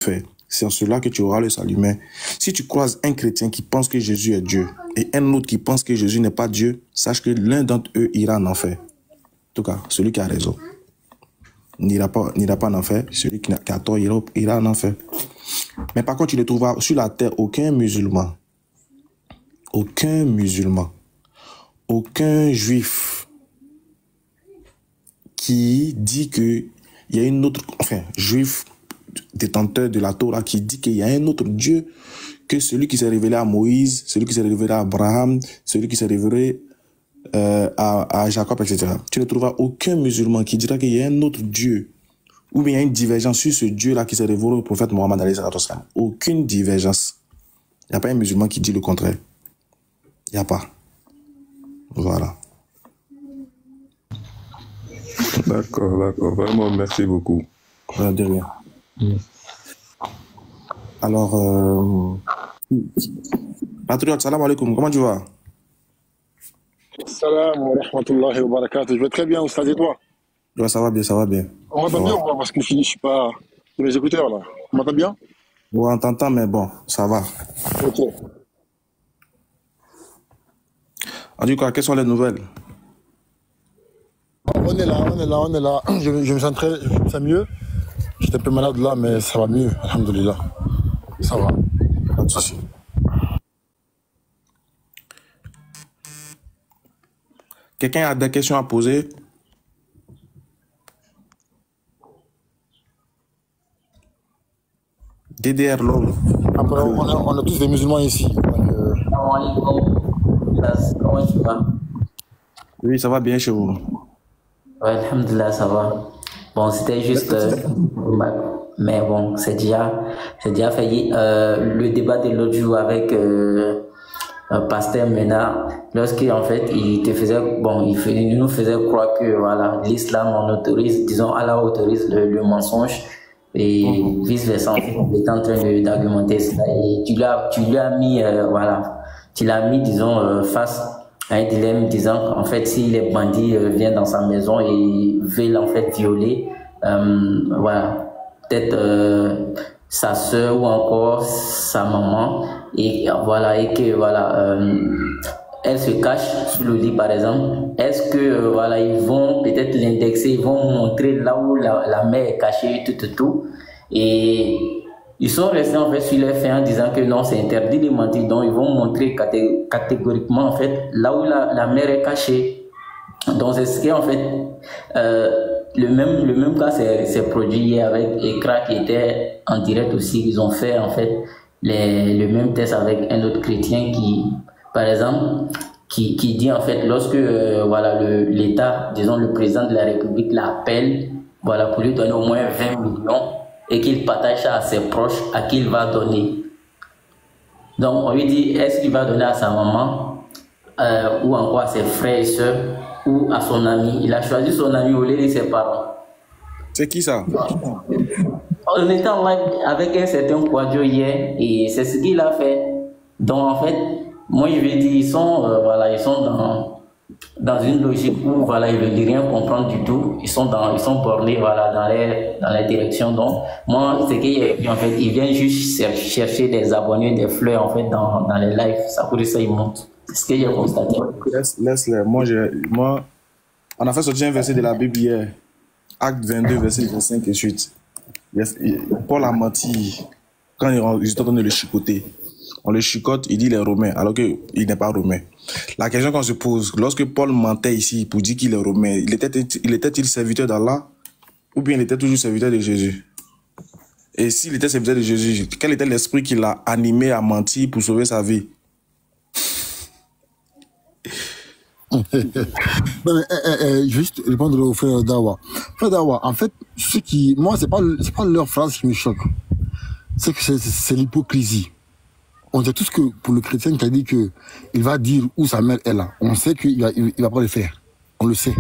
fait, c'est en cela que tu auras le salut. Mais si tu croises un chrétien qui pense que Jésus est Dieu et un autre qui pense que Jésus n'est pas Dieu, sache que l'un d'entre eux ira en enfer. En tout cas, celui qui a raison n'ira pas en enfer. Celui qui a tort ira en enfer. Mais par contre, tu ne trouveras sur la terre aucun musulman, aucun juif qui dit que il y a une autre, enfin, juif détenteur de la Torah qui dit qu'il y a un autre Dieu que celui qui s'est révélé à Moïse, celui qui s'est révélé à Abraham, celui qui s'est révélé à Jacob, etc. Tu ne trouveras aucun musulman qui dira qu'il y a un autre Dieu ou bien il y a une divergence sur ce Dieu-là qui s'est révélé au prophète Mohammed alayhi salatu wassalam. Aucune divergence. Il n'y a pas un musulman qui dit le contraire. Il n'y a pas. Voilà. D'accord, d'accord. Vraiment, merci beaucoup. De rien. Alors, Patriote, salam alaikum, comment tu vas? Salam wa rahmatullahi wa barakatuh. Je vais très bien, Oustaz, et toi? Ouais, ça va bien, ça va bien. On m'entend bien ou pas? Parce que je suis pas sur les écouteurs là. On m'entend bien? Ouais, on t'entend, mais bon, ça va. Ok. En tout cas, quelles sont les nouvelles? On est là. Je me sens mieux. J'étais un peu malade là, mais ça va mieux, alhamdoulilah. Ça va. Pas de souci. Quelqu'un a des questions à poser? DDR LOL. Après, on a tous des musulmans ici. Comment tu vas? Oui, ça va bien chez vous. Ouais, alhamdoulilah, ça va. Bon, c'était juste... mais bon, c'est déjà failli. Le débat de l'autre jour avec Pasteur Mena, lorsqu'en fait, il nous faisait croire que voilà, l'islam, on autorise, disons, Allah autorise le mensonge et vice-versa. Il était en train d'argumenter cela et tu lui as mis, tu l'as mis, disons, face à un dilemme disant qu'en fait, si les bandits viennent dans sa maison et veulent en fait violer, peut-être sa soeur ou encore sa maman, et que elle se cache sous le lit par exemple. Est-ce que ils vont peut-être l'indexer, ils vont montrer là où la mère est cachée, tout, et ils sont restés en fait sur les faits en disant que non, c'est interdit de mentir, donc ils vont montrer catégoriquement en fait là où la mère est cachée. Donc c'est ce qui en fait le même cas s'est produit hier avec Ekra qui était en direct aussi. Ils ont fait en fait le même test avec un autre chrétien qui, par exemple, qui dit en fait lorsque l'État, disons le président de la République l'appelle, pour lui donner au moins 20 millions et qu'il partage ça à ses proches, à qui il va donner. Donc on lui dit, est-ce qu'il va donner à sa maman ou encore à ses frères et sœurs ou à son ami? Il a choisi son ami au lieu de ses parents. C'est qui ça? On était en live avec un certain Kwadjo hier et c'est ce qu'il a fait. Donc en fait, moi je vais dire, ils sont dans une logique où ils ne veulent rien comprendre du tout. Ils sont bornés dans les directions. Donc moi, c'est qu'en fait, ils viennent juste chercher des abonnés, des fleurs en fait dans les lives. Ça pour ça ils montent. C'est ce que j'ai constaté. Laisse-les. Moi, on a fait sortir un verset de la Bible hier. Acte 22, verset 25 et suite. Paul a menti quand ils étaient en train de le chicoter. On le chicote, il dit il est romain, alors qu'il n'est pas romain. La question qu'on se pose, lorsque Paul mentait ici pour dire qu'il est romain, il était-il serviteur d'Allah ou bien il était toujours serviteur de Jésus? Et s'il était serviteur de Jésus, quel était l'esprit qui l'a animé à mentir pour sauver sa vie? Juste répondre au frère Dawa. Frère Dawa, en fait, moi, c'est pas leur phrase qui me choque. C'est que c'est l'hypocrisie. On sait tous que pour le chrétien qui a dit que il va dire où sa mère est là, on sait qu'il va pas le faire. On le sait.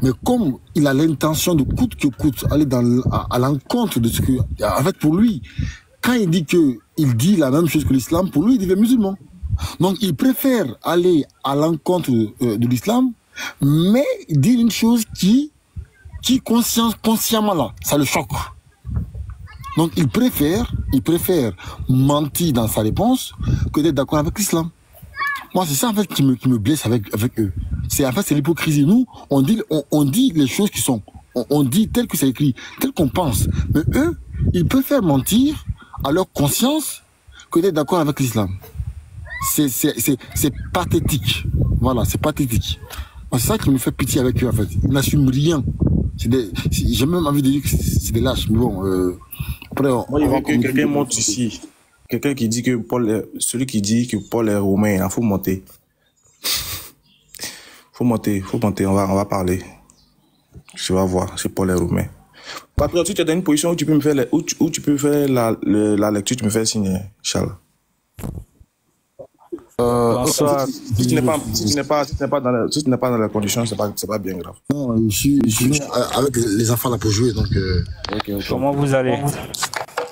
Mais comme il a l'intention de coûte que coûte aller à l'encontre de ce que, en fait, pour lui, quand il dit qu'il dit la même chose que l'islam, pour lui, il devient musulman. Donc, il préfère aller à l'encontre de l'islam, mais dire une chose qui consciemment là, ça le choque. Donc il préfère mentir dans sa réponse que d'être d'accord avec l'islam. Moi, c'est ça en fait qui me blesse avec eux. C'est l'hypocrisie. Nous, on dit les choses qui sont, on dit tel que c'est écrit, tel qu'on pense. Mais eux, ils préfèrent mentir à leur conscience que d'être d'accord avec l'islam. C'est pathétique. Voilà, c'est pathétique. C'est ça qui me fait pitié avec eux en fait. Ils n'assument rien. J'ai même envie de dire que c'est des lâches. Mais bon, après, moi, il veut que quelqu'un monte ici. Quelqu'un qui dit que celui qui dit que Paul est romain, il faut monter. Faut monter, on va parler. Je vais voir si Paul est romain. Patriot, si tu es dans une position où tu peux me faire, où tu peux faire la lecture, tu me fais signe, Charles. Bonsoir. Si tu n'es pas dans la condition, c'est pas bien grave. Non, je suis venu avec les enfants là pour jouer, donc. Okay. Comment vous allez?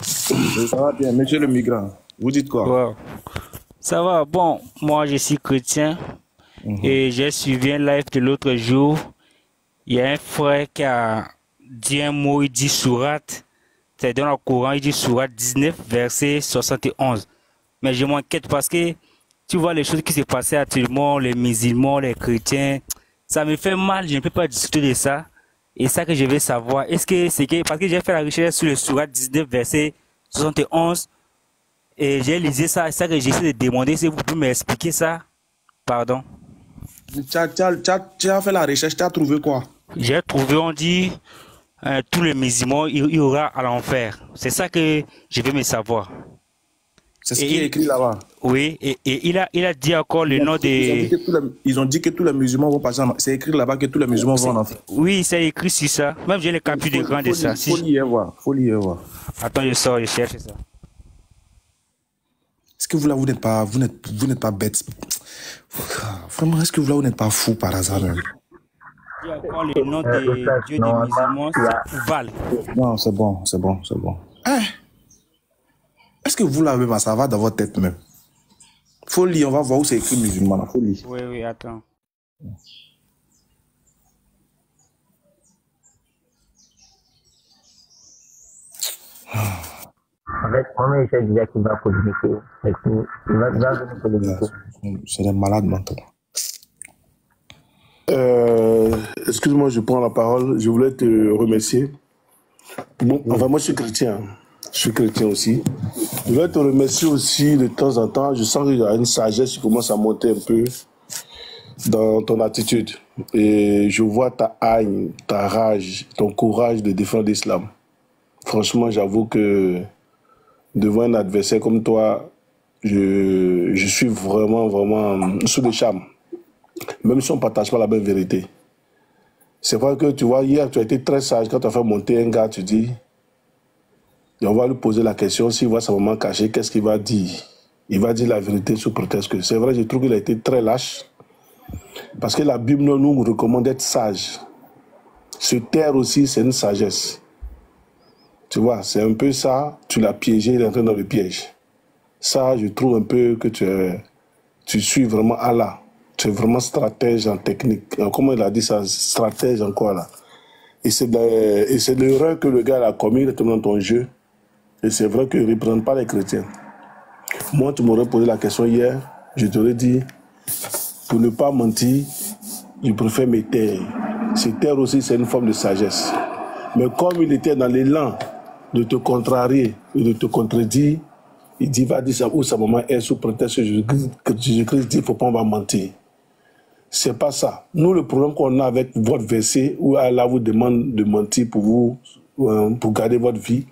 Ça va bien, monsieur le migrant. Vous dites quoi? Ouais. Ça va. Bon, moi je suis chrétien et j'ai suivi un live de l'autre jour. Il y a un frère qui a dit un mot, il dit sourate. C'est dans le Coran, il dit sourate 19, verset 71. Mais je m'inquiète parce que tu vois les choses qui se passaient actuellement, les musulmans, les chrétiens, ça me fait mal, je ne peux pas discuter de ça. Et ça que je veux savoir, est-ce que c'est que, parce que j'ai fait la recherche sur le sourate 19, verset 71, et j'ai lisé ça, et ça que j'essaie de demander, si vous pouvez m'expliquer ça, pardon. Tu as fait la recherche, tu as trouvé quoi? J'ai trouvé, on dit, tous les musulmans, il y aura à l'enfer. C'est ça que je veux me savoir. C'est ce qui est écrit là-bas. Oui, et il a dit encore le nom des... Ils ont dit que tous les musulmans vont passer en... C'est écrit là-bas que tous les musulmans vont en enfer. Oui, c'est écrit sur ça. Même j'ai le capture d'écran de ça. Faut lire et voir. Attends, je sors, je cherche ça. Est-ce que vous là, vous n'êtes pas bête? Vraiment, est-ce que vous là, vous n'êtes pas fou par hasard même? Il y a encore le nom des dieux des musulmans, c'est Ouval. Non, c'est bon. Hein? Est-ce que vous l'avez, ça va dans votre tête même? Faut lire, on va voir où c'est écrit musulman. Faut lire. Oui, attends. En fait, moi-même, je disais qu'il va polémiquer. Il va venir polémiquer. C'est des malades mentaux. Excuse-moi, je prends la parole. Je voulais te remercier. Bon, enfin, moi, je suis chrétien. Je suis chrétien aussi. Je voulais te remercier aussi de temps en temps. Je sens qu'il y a une sagesse qui commence à monter un peu dans ton attitude. Et je vois ta haine, ta rage, ton courage de défendre l'islam. Franchement, j'avoue que devant un adversaire comme toi, je suis vraiment sous le charme. Même si on ne partage pas la même vérité. C'est vrai que tu vois, hier, tu as été très sage. Quand tu as fait monter un gars, tu dis... Et on va lui poser la question, s'il voit sa maman cachée, qu'est-ce qu'il va dire? Il va dire la vérité sous prétexte que... C'est vrai, je trouve qu'il a été très lâche. Parce que la Bible nous recommande d'être sage. Se taire aussi, c'est une sagesse. Tu vois, c'est un peu ça, tu l'as piégé, il est entré dans le piège. Ça, je trouve un peu que tu suis vraiment Allah. Tu es vraiment stratège en technique. Comment il a dit ça? Stratège en quoi là? Et c'est l'erreur que le gars a commis dans ton jeu. Et c'est vrai qu'il ne représente pas les chrétiens. Moi, tu m'aurais posé la question hier, je t'aurais dit, pour ne pas mentir, je préfère me taire. Se taire aussi, c'est une forme de sagesse. Mais comme il était dans l'élan de te contrarier et de te contredire, il dit, va dire ça où sa maman est sous prétexte que Jésus-Christ dit, il ne faut pas on va mentir. C'est pas ça. Nous, le problème qu'on a avec votre verset, où Allah vous demande de mentir pour garder votre vie,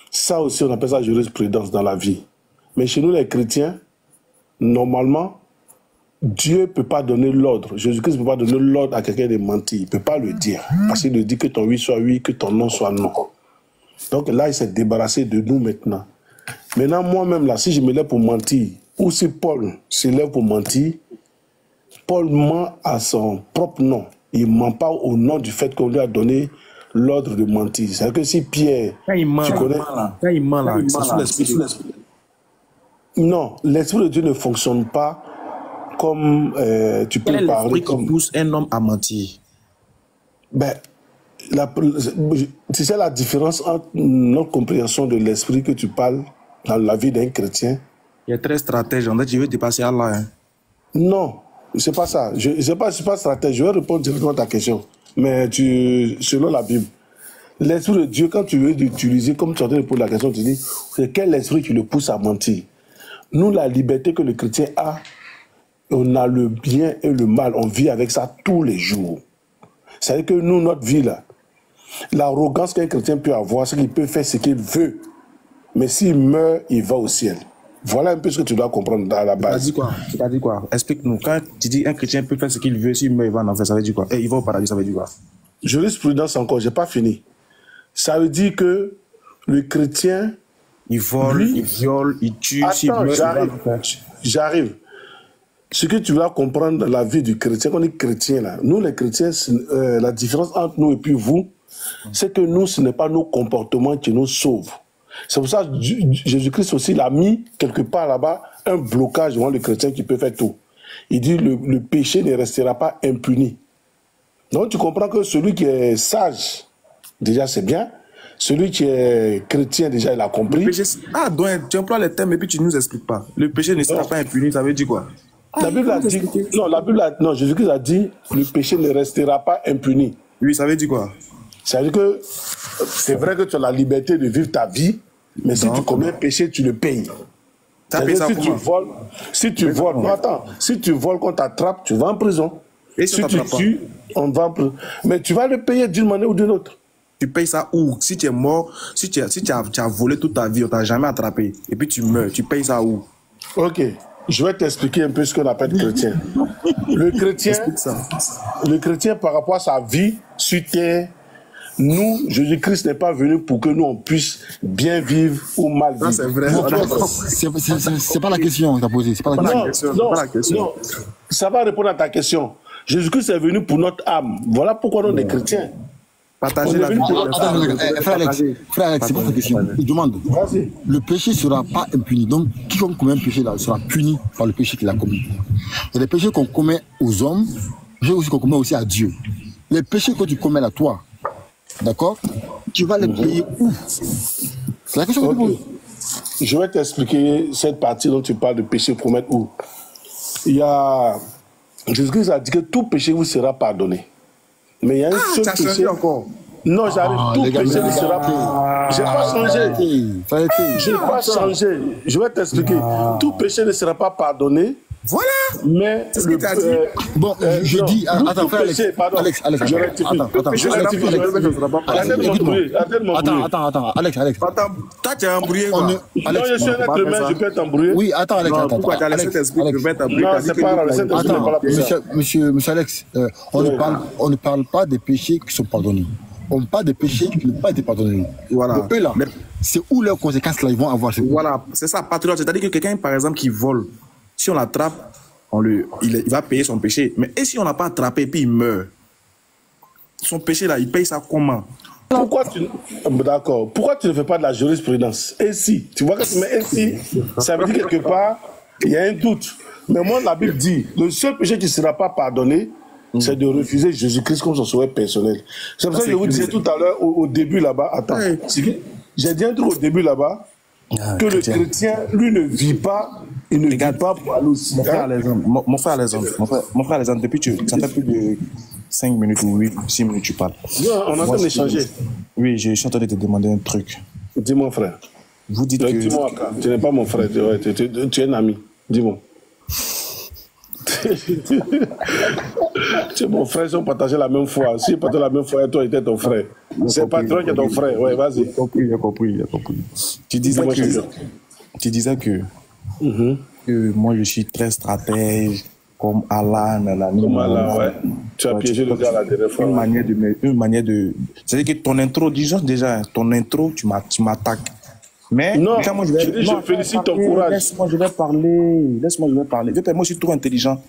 ça aussi, on appelle ça jurisprudence dans la vie. Mais chez nous, les chrétiens, normalement, Dieu ne peut pas donner l'ordre. Jésus-Christ ne peut pas donner l'ordre à quelqu'un de mentir. Il ne peut pas le dire. Parce qu'il dit que ton oui soit oui, que ton non soit non. Donc là, il s'est débarrassé de nous maintenant. Maintenant, moi-même, là, si je me lève pour mentir, ou si Paul se lève pour mentir, Paul ment à son propre nom. Il ne ment pas au nom du fait qu'on lui a donné l'ordre de mentir. C'est-à-dire que si Pierre... Quand il ment, c'est sous l'esprit. Non, l'esprit de Dieu ne fonctionne pas comme tu peux parler. Quel est l'esprit qui pousse un homme à mentir? Ben, Tu sais la différence entre notre compréhension de l'esprit que tu parles dans la vie d'un chrétien? Il est très stratège. En fait, je veux dépasser Allah. Hein. Non, c'est pas ça. Je ne suis pas stratège. Je vais répondre directement à ta question. Mais selon la Bible, l'esprit de Dieu, quand tu veux l'utiliser, comme tu es en train de poser la question, tu dis, c'est quel esprit qui le pousse à mentir? Nous, la liberté que le chrétien a, on a le bien et le mal. On vit avec ça tous les jours. C'est-à-dire que nous, notre vie, là, l'arrogance qu'un chrétien peut avoir, c'est qu'il peut faire ce qu'il veut. Mais s'il meurt, il va au ciel. Voilà un peu ce que tu dois comprendre à la base. Tu as dit quoi? Explique-nous. Quand tu dis un chrétien peut faire ce qu'il veut, s'il meurt, il va en enfer, ça veut dire quoi? Et il va au paradis, ça veut dire quoi? Jurisprudence encore, je n'ai pas fini. Ça veut dire que le chrétien... Il vole, il viole, il tue, s'il meurt, il va en enfer. J'arrive. Ce que tu dois comprendre dans la vie du chrétien, qu'on est chrétien là, nous les chrétiens, la différence entre nous et puis vous, c'est que nous, ce n'est pas nos comportements qui nous sauvent. C'est pour ça que Jésus-Christ aussi l'a mis quelque part là-bas, un blocage devant le chrétien qui peut faire tout. Il dit le péché ne restera pas impuni. Donc tu comprends que celui qui est sage, déjà c'est bien. Celui qui est chrétien, déjà il a compris. Le péché, donc tu emploies les termes et puis tu ne nous expliques pas. Le péché ne sera pas impuni, ça veut dire quoi? La Bible a dit, non, Jésus-Christ a dit, le péché ne restera pas impuni. Oui, ça veut dire quoi? Ça veut dire que c'est vrai que tu as la liberté de vivre ta vie, mais si tu commets un péché, tu le payes. Si tu voles, qu'on t'attrape, tu vas en prison. Et si tu tues, on va en prison. Mais tu vas le payer d'une manière ou d'une autre. Tu payes ça où? Si tu es mort, si tu as volé toute ta vie, on t'a jamais attrapé, et puis tu meurs, tu payes ça où? Ok. Je vais t'expliquer un peu ce qu'on appelle chrétien. Le chrétien, par rapport à sa vie sur terre, nous, Jésus-Christ n'est pas venu pour que nous, on puisse bien vivre ou mal vivre. C'est vrai. C'est pas la question que tu as posée. C'est pas la question. Non, ça va répondre à ta question. Jésus-Christ est venu pour notre âme. Voilà pourquoi nous, on est chrétiens. Partager la vie. Frère Alex, c'est pas ta question. Il demande. Le péché ne sera pas impuni. Donc, quiconque commet un péché là sera puni par le péché qu'il a commis. Il y a des péchés qu'on commet aux hommes, des péchés qu'on commet aussi à Dieu. Les péchés que tu commets là, toi, d'accord, tu vas les payer où? C'est la question que tu poses. Je vais t'expliquer cette partie dont tu parles de péché commettre où. Il y a... Jésus-Christ a dit que tout péché vous sera pardonné. Mais il y a un seul péché encore. Non, j'arrive. Tout péché ne sera pas. Je n'ai pas changé. Je n'ai pas changé. Je vais t'expliquer. Tout péché ne sera pas pardonné. Voilà. Mais c'est ce que tu as dit. Bon, je dis. Attends, frère Alex. Je rectifie. Attends, Alex. Attends, toi tu es embrouillé. Non, je suis un être humain, je peux t'embrouiller. Oui, attends, Alex. Pourquoi tu as laissé t'expliquer? Je vais t'embrouiller. Non, c'est pas grave. Monsieur Alex, on ne parle pas des péchés qui sont pardonnés. On parle des péchés qui n'ont pas été pardonnés. Voilà. Eux là, c'est où leurs conséquences là ils vont avoir. Voilà, c'est ça, patriote. C'est-à-dire que quelqu'un, par exemple, qui vole, si on l'attrape, il va payer son péché. Mais et si on l'a pas attrapé et puis il meurt, son péché là, il paye ça comment? D'accord. Pourquoi tu ne fais pas de la jurisprudence? Et si, tu vois que tu mets si, ça veut dire quelque part, il y a un doute. Mais moi, la Bible dit, le seul péché qui ne sera pas pardonné, c'est de refuser Jésus-Christ comme son sauveur personnel. C'est pour ça que je vous disais tout à l'heure, au début là-bas, attends, j'ai dit un truc au début là-bas, que le chrétien, lui, ne vit pas, il ne vit pas pour aller aussi. Mon frère Alexandre, depuis ça fait plus de 5 minutes ou 6 minutes tu parles. Non, on est en train d'échanger. Oui, je suis en train de te demander un truc. Dis-moi, frère. Vous dites que... Dis-moi, tu n'es pas mon frère, tu es un ami. Dis-moi. Tu es mon frère, si on partageait la même foi. Si on partageait la même foi, toi, était ton frère. C'est le patron qui est ton frère. Ouais, vas-y. J'ai compris. Tu disais que moi, je suis très stratège, comme Allah, ouais. Tu as piégé le gars la dernière fois. Une manière de... C'est-à-dire que ton intro, disons déjà, ton intro, tu m'attaques. Mais non, quand moi, je félicite ton courage. Laisse-moi, je vais parler. Moi, je suis trop intelligent.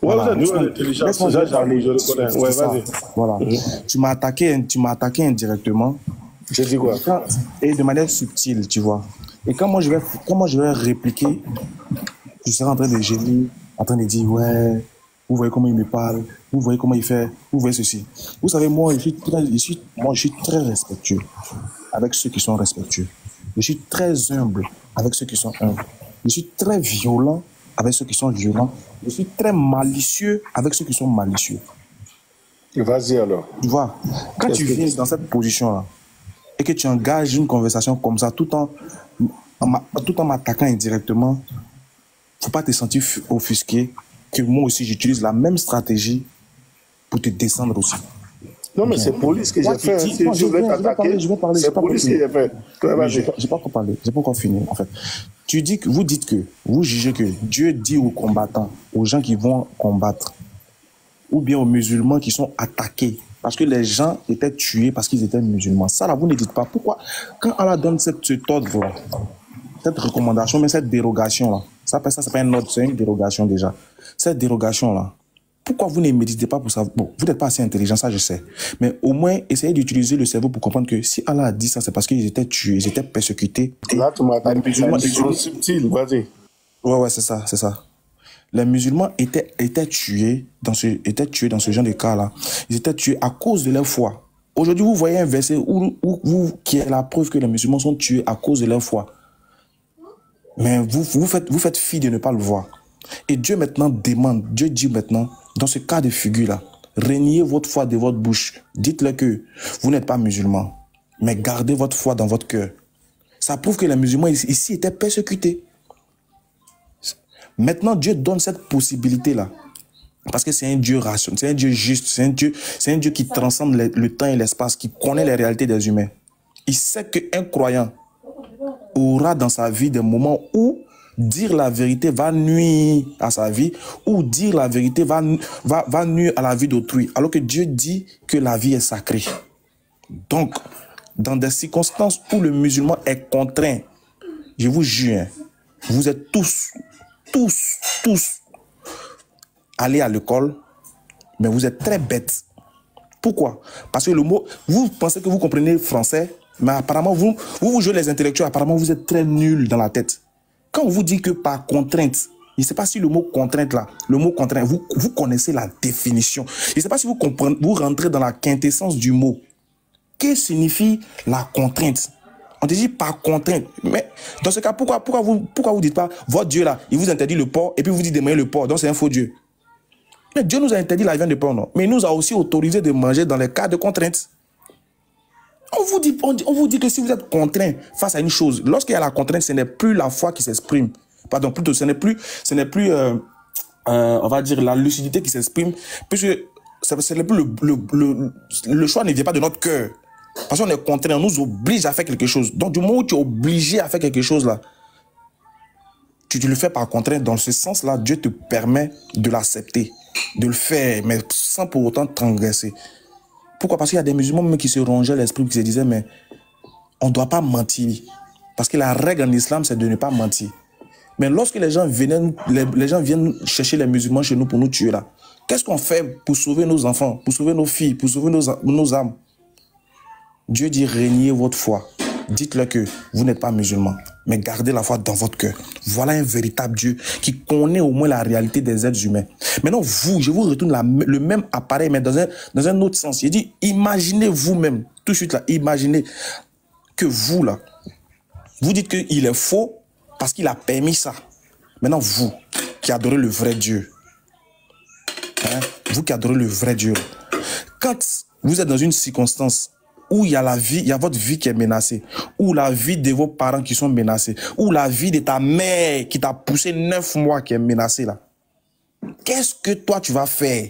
Ouais, vous êtes intelligent. Laisse-moi, je reconnais. Ouais, vas-y. Voilà. Tu m'as attaqué indirectement. J'ai dit quoi? Et de manière subtile, tu vois. Et quand moi, je vais répliquer, tu seras en train de gémir, en train de dire, ouais, vous voyez comment il me parle, vous voyez comment il fait, vous voyez ceci. Vous savez, moi, je suis très respectueux avec ceux qui sont respectueux. Je suis très humble avec ceux qui sont humbles. Je suis très violent avec ceux qui sont violents. Je suis très malicieux avec ceux qui sont malicieux. Vas-y alors. Tu vois, quand tu viens dans cette position-là et que tu engages une conversation comme ça tout en m'attaquant indirectement, il ne faut pas te sentir offusqué que moi aussi j'utilise la même stratégie pour te descendre aussi. Non, mais c'est police que j'ai fait. Si tu voulais t'attaquer, c'est police que j'ai fait. J'ai pas encore parlé, j'ai pas encore fini en fait. Vous dites que, vous jugez que Dieu dit aux combattants, aux gens qui vont combattre, ou bien aux musulmans qui sont attaqués, parce que les gens étaient tués parce qu'ils étaient musulmans. Ça là, vous ne dites pas. Pourquoi, quand Allah donne cet ordre-là, cette recommandation, mais cette dérogation-là, ça c'est pas un ordre, c'est une dérogation déjà. Cette dérogation-là, pourquoi vous ne méditez pas pour ça? Bon, vous n'êtes pas assez intelligent, ça je sais. Mais au moins, essayez d'utiliser le cerveau pour comprendre que si Allah a dit ça, c'est parce qu'ils étaient tués, ils étaient persécutés. Là, tu m'as dit c'est subtil, vas-y. Ouais, c'est ça. Les musulmans étaient tués dans ce genre de cas-là. Ils étaient tués à cause de leur foi. Aujourd'hui, vous voyez un verset qui est la preuve que les musulmans sont tués à cause de leur foi. Mais vous faites fi de ne pas le voir. Et Dieu dit maintenant, dans ce cas de figure-là, reniez votre foi de votre bouche. Dites-leur que vous n'êtes pas musulman, mais gardez votre foi dans votre cœur. Ça prouve que les musulmans ici étaient persécutés. Maintenant, Dieu donne cette possibilité-là. Parce que c'est un Dieu rationnel, c'est un Dieu juste, c'est un Dieu qui transcende le temps et l'espace, qui connaît les réalités des humains. Il sait qu'un croyant aura dans sa vie des moments où dire la vérité va nuire à sa vie, ou dire la vérité va nuire à la vie d'autrui. Alors que Dieu dit que la vie est sacrée. Donc, dans des circonstances où le musulman est contraint, je vous jure, vous êtes tous allés à l'école, mais vous êtes très bêtes. Pourquoi? Parce que le mot, vous pensez que vous comprenez le français, mais apparemment, vous jouez les intellectuels, apparemment, vous êtes très nuls dans la tête. Quand on vous dit que par contrainte, je ne sais pas si le mot contrainte là, le mot contrainte, vous connaissez la définition. Je ne sais pas si vous rentrez dans la quintessence du mot. Que signifie la contrainte? On te dit par contrainte. Mais dans ce cas, pourquoi vous dites pas, votre Dieu là, il vous interdit le porc et puis vous dites de manger le porc, donc c'est un faux Dieu. Mais Dieu nous a interdit la viande de porc, non? Mais il nous a aussi autorisé de manger dans les cas de contrainte. On vous dit que si vous êtes contraint face à une chose, lorsqu'il y a la contrainte, ce n'est plus la foi qui s'exprime. Pardon, plutôt, ce n'est plus on va dire, la lucidité qui s'exprime, puisque ce n'est plus le choix ne vient pas de notre cœur. Parce qu'on est contraint, on nous oblige à faire quelque chose. Donc, du moment où tu es obligé à faire quelque chose, là, tu le fais par contrainte. Dans ce sens-là, Dieu te permet de l'accepter, de le faire, mais sans pour autant transgresser. Pourquoi? Parce qu'il y a des musulmans même qui se rongeaient l'esprit, qui se disaient, mais on ne doit pas mentir. Parce que la règle en islam, c'est de ne pas mentir. Mais lorsque les gens viennent chercher les musulmans chez nous pour nous tuer là, qu'est-ce qu'on fait pour sauver nos enfants, pour sauver nos filles, pour sauver nos âmes? Dieu dit, reniez votre foi. Dites-leur que vous n'êtes pas musulman, mais gardez la foi dans votre cœur. Voilà un véritable Dieu qui connaît au moins la réalité des êtres humains. Maintenant, je vous retourne le même appareil, mais dans un autre sens. Il dit, imaginez vous-même, tout de suite là, imaginez que vous là, vous dites qu'il est faux parce qu'il a permis ça. Maintenant, vous qui adorez le vrai Dieu, vous qui adorez le vrai Dieu, quand vous êtes dans une circonstance où il y a votre vie qui est menacée, ou la vie de vos parents qui sont menacés, ou la vie de ta mère qui t'a poussé 9 mois qui est menacée là, qu'est-ce que toi tu vas faire?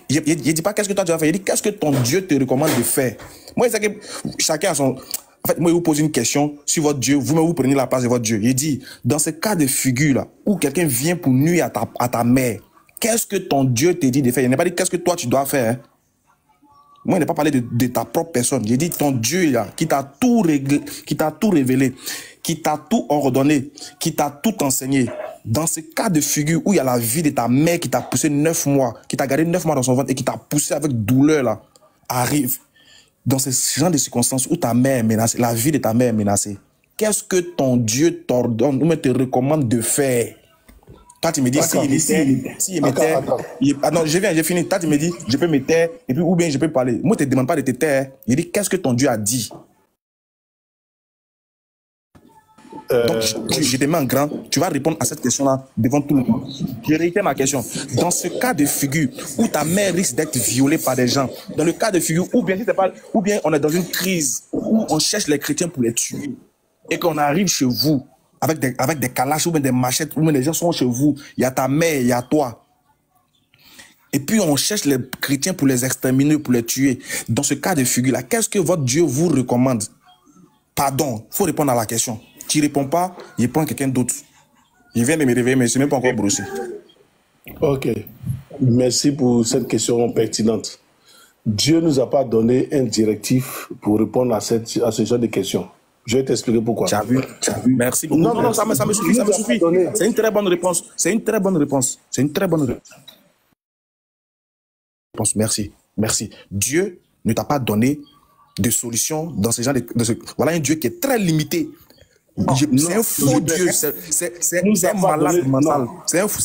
Je ne dis pas qu'est-ce que toi tu vas faire, je dis qu'est-ce que ton Dieu te recommande de faire. Moi, je sais que chacun a son... En fait, moi, je vous pose une question sur votre Dieu, vous-même vous prenez la place de votre Dieu. Il dit, dans ce cas de figure là, où quelqu'un vient pour nuire à ta mère, qu'est-ce que ton Dieu te dit de faire? Il n'a pas dit qu'est-ce que toi tu dois faire. Moi, il n'a pas parlé de ta propre personne. J'ai dit ton Dieu là, qui t'a tout réglé, qui t'a tout révélé, qui t'a tout ordonné, qui t'a tout enseigné. Dans ce cas de figure où il y a la vie de ta mère qui t'a poussé 9 mois, qui t'a gardé 9 mois dans son ventre et qui t'a poussé avec douleur là, arrive. Dans ce genre de circonstances où ta mère est menacée, la vie de ta mère est menacée, qu'est-ce que ton Dieu t'ordonne ou te recommande de faire? Toi, tu me dis, s'il mettait... Ah non, j'ai fini. Toi, tu me dis, je peux me taire, et puis, ou bien je peux parler. Moi, je ne te demande pas de te taire. Je dis, qu'est-ce que ton Dieu a dit? Donc, je te mets en grand, tu vas répondre à cette question-là devant tout le monde. Je réitère ma question. Dans ce cas de figure où ta mère risque d'être violée par des gens, dans le cas de figure où bien, ou bien on est dans une crise où on cherche les chrétiens pour les tuer et qu'on arrive chez vous avec des calaches ou bien des machettes, ou bien les gens sont chez vous, il y a ta mère, il y a toi. Et puis on cherche les chrétiens pour les exterminer, pour les tuer. Dans ce cas de figure-là, qu'est-ce que votre Dieu vous recommande? Pardon, il faut répondre à la question. Tu ne réponds pas, je prends quelqu'un d'autre. Je viens de me réveiller, mais je ne suis même pas encore brossé. Ok. Merci pour cette question pertinente. Dieu ne nous a pas donné un directif pour répondre à ce genre de questions. Je vais t'expliquer pourquoi. Tu as vu? Merci beaucoup. Non, ça me suffit. C'est une très bonne réponse. C'est une très bonne réponse. Merci. Dieu ne t'a pas donné de solution dans ce genre de... Voilà un Dieu qui est très limité. C'est un faux Dieu, c'est un malade mental. C'est un fou.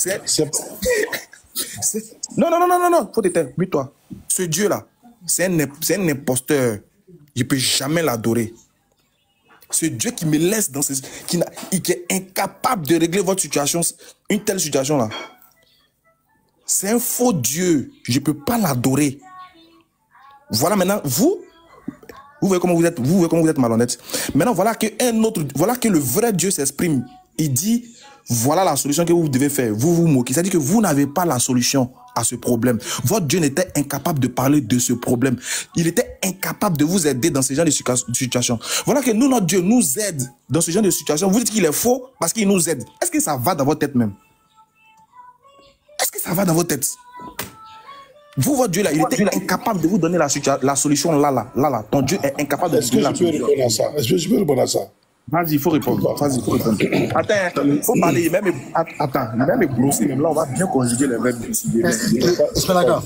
Non, faut te taire, mute-toi. Ce Dieu-là, c'est un imposteur. Je ne peux jamais l'adorer. Ce Dieu qui me laisse dans qui est incapable de régler votre situation, une telle situation-là. C'est un faux Dieu. Je ne peux pas l'adorer. Voilà maintenant, vous voyez comment vous êtes malhonnête. Maintenant, voilà que le vrai Dieu s'exprime. Il dit, voilà la solution que vous devez faire. Vous vous moquez. C'est-à-dire que vous n'avez pas la solution à ce problème. Votre Dieu n'était incapable de parler de ce problème. Il était incapable de vous aider dans ce genre de situation. Voilà que nous, notre Dieu nous aide dans ce genre de situation. Vous dites qu'il est faux parce qu'il nous aide. Est-ce que ça va dans votre tête même? Est-ce que ça va dans votre tête? Vous, votre Dieu là, il était incapable de vous donner la solution là. Ton Dieu est incapable de vous donner la solution. Est-ce que je peux répondre à ça? Vas-y, il faut répondre. Attends, il faut parler. Attends, il va me brosser. Même là, on va bien conjuguer les verbes. Spinaga.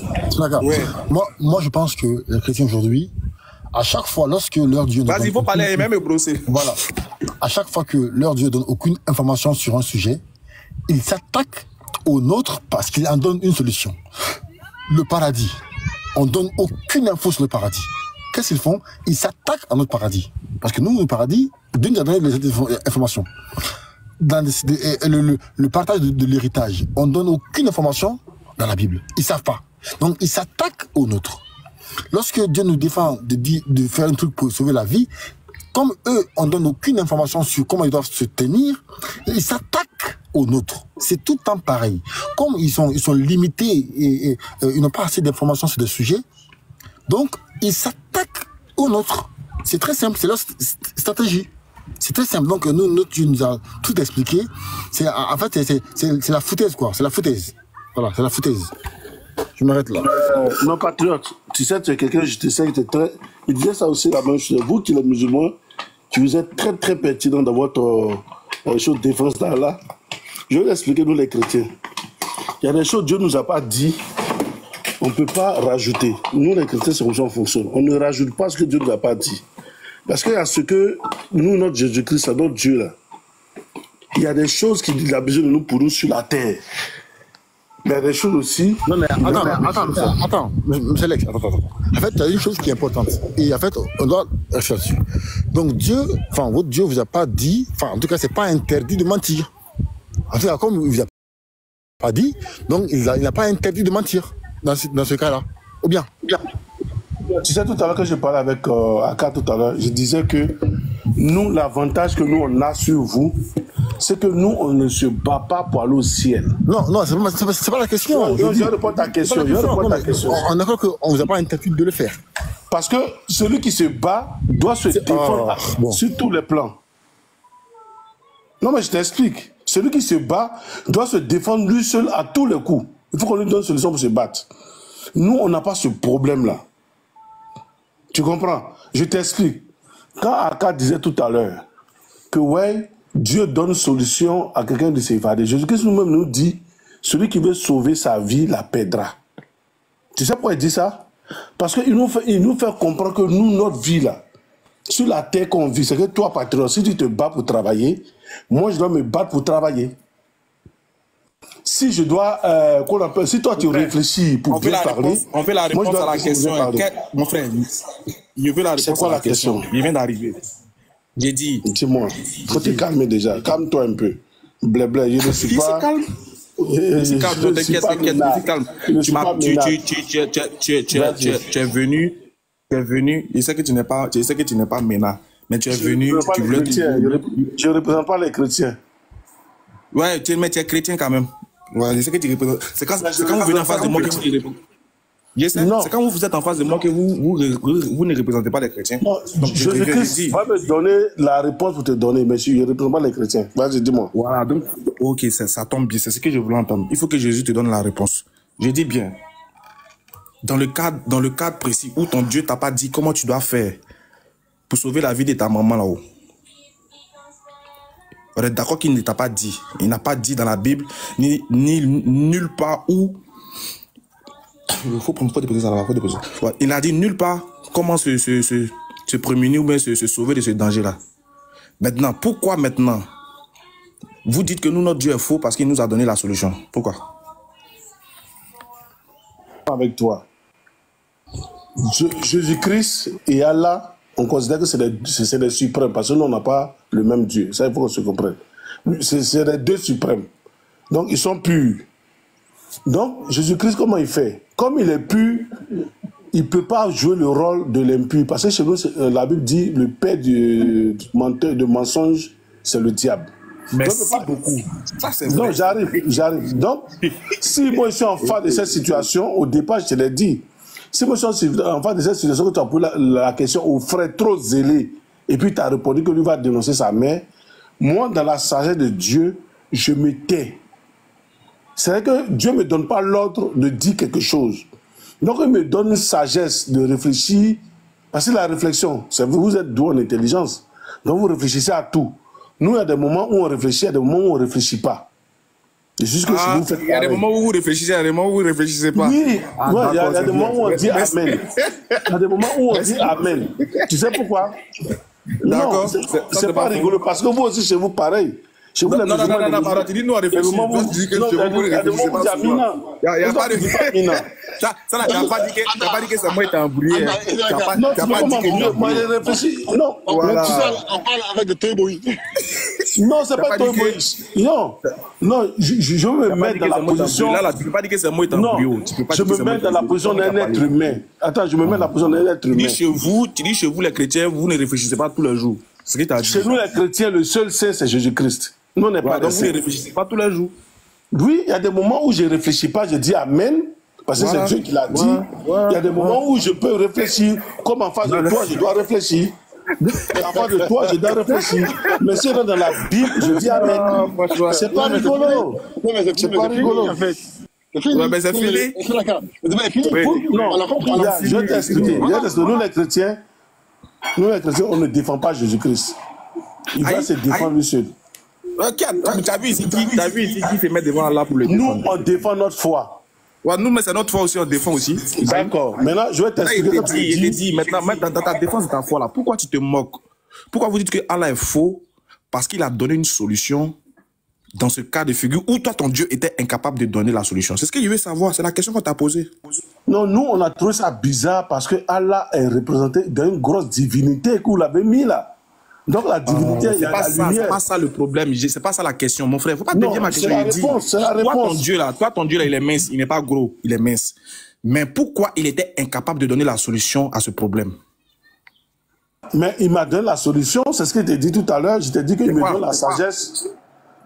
Moi, je pense que les chrétiens aujourd'hui, à chaque fois, lorsque leur Dieu... Vas-y, il faut parler, il va me brosser. Voilà. À chaque fois que leur Dieu donne aucune information sur un sujet, ils s'attaquent au nôtre parce qu'il en donne une solution. Le paradis. On donne aucune info sur le paradis. Qu'est-ce qu'ils font? Ils s'attaquent à notre paradis. Parce que nous, le paradis, Dieu nous a donné les informations. Dans le partage de l'héritage, on ne donne aucune information dans la Bible. Ils ne savent pas. Donc, ils s'attaquent au nôtre. Lorsque Dieu nous défend de faire un truc pour sauver la vie, comme eux, on ne donne aucune information sur comment ils doivent se tenir, ils s'attaquent aux nôtres. C'est tout le temps pareil. Comme ils sont limités et ils n'ont pas assez d'informations sur des sujets, donc ils s'attaquent aux nôtres. C'est très simple, c'est leur stratégie. C'est très simple. Donc notre Dieu nous a tout expliqué. En fait, c'est la foutaise, quoi. C'est la foutaise. Voilà, c'est la foutaise. Je m'arrête là. Non, patriote, tu sais, tu es quelqu'un, je te sais que tu es très... Il disait ça aussi, la même chose. Vous qui êtes musulmans, tu vous êtes très très pertinent dans votre chose de défense là. Je vais l'expliquer, nous les chrétiens. Il y a des choses que Dieu ne nous a pas dit, on ne peut pas rajouter. Nous les chrétiens, c'est comme ça qu'on fonctionne. On ne rajoute pas ce que Dieu ne nous a pas dit. Parce qu'il y a ce que nous, notre Jésus-Christ, notre Dieu là, il y a des choses qu'il a besoin de nous pour nous sur la terre. Mais il y a des choses aussi... Non, mais attends, monsieur Lex, attends. En fait, il y a une chose qui est importante. Et en fait, on doit réfléchir dessus. Donc Dieu, enfin, votre Dieu vous a pas dit, enfin, en tout cas, c'est pas interdit de mentir. En tout cas, comme il vous a pas dit, donc il n'a pas interdit de mentir dans ce cas-là. Ou bien. Tu sais, tout à l'heure, que je parlais avec Aka tout à l'heure, je disais que nous, l'avantage que nous, on a sur vous, c'est que nous, on ne se bat pas pour aller au ciel. Non, c'est pas la question. Je vais répondre à ta question. On est d'accord qu'on ne vous a pas interdit de le faire. Parce que celui qui se bat doit se défendre sur tous les plans. Non, mais je t'explique. Celui qui se bat doit se défendre lui seul à tous les coups. Il faut qu'on lui donne une solution pour se battre. Nous, on n'a pas ce problème-là. Tu comprends? Je t'explique. Quand Aka disait tout à l'heure que ouais, Dieu donne solution à quelqu'un de s'évader, Jésus-Christ nous-même nous dit, celui qui veut sauver sa vie la perdra. Tu sais pourquoi il dit ça? Parce qu'il nous fait comprendre que nous, notre vie là, sur la terre qu'on vit, c'est que toi, patriote, si tu te bats pour travailler, moi je dois me battre pour travailler. si je dois, si toi tu réfléchis pour bien parler, on fait la réponse à la question. Mon frère, je veux la réponse à la question. Il vient d'arriver. J'ai dit. Dis-moi, faut te calmer déjà. Calme-toi un peu. Blé, je ne suis pas. Calme. Calme, t'inquiète. Tu es venu. Je sais que tu n'es pas Mena, mais tu es venu. Je ne représente pas les chrétiens. Ouais, mais tu es chrétien quand même. Ouais, je sais que tu représentes. C'est quand vous venez en face de moi que vous répondez. C'est quand vous êtes en face de moi que vous ne représentez pas les chrétiens. Non, Jésus-Christ va me donner la réponse pour te donner, mais je ne représente pas les chrétiens. Vas-y, dis-moi. Voilà, donc, ok, ça tombe bien, c'est ce que je voulais entendre. Il faut que Jésus te donne la réponse. Je dis bien, dans le cadre précis où ton Dieu t'a pas dit comment tu dois faire pour sauver la vie de ta maman là-haut. On est d'accord qu'il ne t'a pas dit. Il n'a pas dit dans la Bible, ni nulle part où. Il faut déposer ça là-bas. Ouais, il n'a dit nulle part comment se prémunir ou bien se sauver de ce danger-là. Maintenant, pourquoi maintenant vous dites que notre Dieu est faux parce qu'il nous a donné la solution? Pourquoi? Avec toi. Jésus-Christ et Allah, on considère que c'est les suprêmes parce que nous, on n'a pas le même Dieu. Ça, il faut qu'on se comprenne. C'est les deux suprêmes. Donc, ils sont purs. Donc, Jésus-Christ, comment il fait? Comme il est pur, il ne peut pas jouer le rôle de l'impur. Parce que chez nous, la Bible dit le père de mensonge, c'est le diable. Merci beaucoup. Ça, c'est vrai. Non, j'arrive. Donc, si moi je suis en face de cette situation, au départ, je te l'ai dit. Si moi je suis en face de cette situation, que tu as posé la question au frère trop zélé, et puis tu as répondu que lui va dénoncer sa mère, moi, dans la sagesse de Dieu, je me tais. C'est vrai que Dieu ne me donne pas l'ordre de dire quelque chose. Donc, il me donne une sagesse de réfléchir. Parce que la réflexion, vous êtes doué en intelligence. Donc, vous réfléchissez à tout. Nous, il y a des moments où on réfléchit, il y a des moments où on ne réfléchit pas. C'est juste que si vous faites il y a des moments où vous réfléchissez, il y a des moments où vous ne réfléchissez pas. Oui, il y a des moments où on dit Amen. Il y a des moments où on dit Amen. Tu sais pourquoi? Non, c'est pas rigolo. Parce que vous aussi, chez vous, pareil. Chez vous, non, pardon, tu dis nous on réfléchit. Il n'y a pas de... Ça, tu n'as pas dit que c'est moi qui t'ai embrouillé. Non, tu n'as pas dit que moi j'ai réfléchi. Non, on parle avec de Toyboy. Non, c'est pas Toyboy. Non, je me mets dans la position... Là, tu ne peux pas dire que c'est moi qui t'ai embrouillé. Je me mets dans la position d'un être humain. Attends, je me mets dans la position d'un être humain. Tu dis chez vous, les chrétiens, vous ne réfléchissez pas tous les jours. Chez nous, les chrétiens, le seul saint, c'est Jésus-Christ. Nous, on n'est pas donc vous ne réfléchissez pas tous les jours. Oui, il y a des moments où je ne réfléchis pas, je dis Amen, parce que c'est Dieu qui l'a dit. Il y a des moments où je peux réfléchir, comme en face de toi, je dois réfléchir. En face de toi, je dois réfléchir. Mais si dans la Bible, je dis Amen. C'est pas rigolo. C'est pas rigolo. En fait. Mais c'est fini. Non, je vais t'expliquer. Nous, les chrétiens, on ne défend pas Jésus-Christ. Il va se défendre lui seul. Tu as vu ici qui se met devant Allah pour le défendre. Nous, on défend notre foi. Ouais, nous, mais c'est notre foi aussi, on défend aussi. D'accord. Maintenant, je vais t'expliquer. Il te dit, maintenant, dans ta défense de ta foi là, pourquoi tu te moques? Pourquoi vous dites que Allah est faux? Parce qu'il a donné une solution dans ce cas de figure où toi, ton Dieu était incapable de donner la solution. C'est ce que je veux savoir, c'est la question qu'on t'a posée. Non, nous, on a trouvé ça bizarre parce que Allah est représenté d'une grosse divinité que vous l'avez mis là. Donc la divinité, c'est pas ça le problème, c'est pas ça la question, mon frère. Faut pas dévier ma question. C'est la réponse. Toi, ton Dieu là, il est mince, il n'est pas gros, il est mince. Mais pourquoi il était incapable de donner la solution à ce problème? Mais il m'a donné la solution, c'est ce que je t'ai dit tout à l'heure. Je t'ai dit qu'il me donne la sagesse.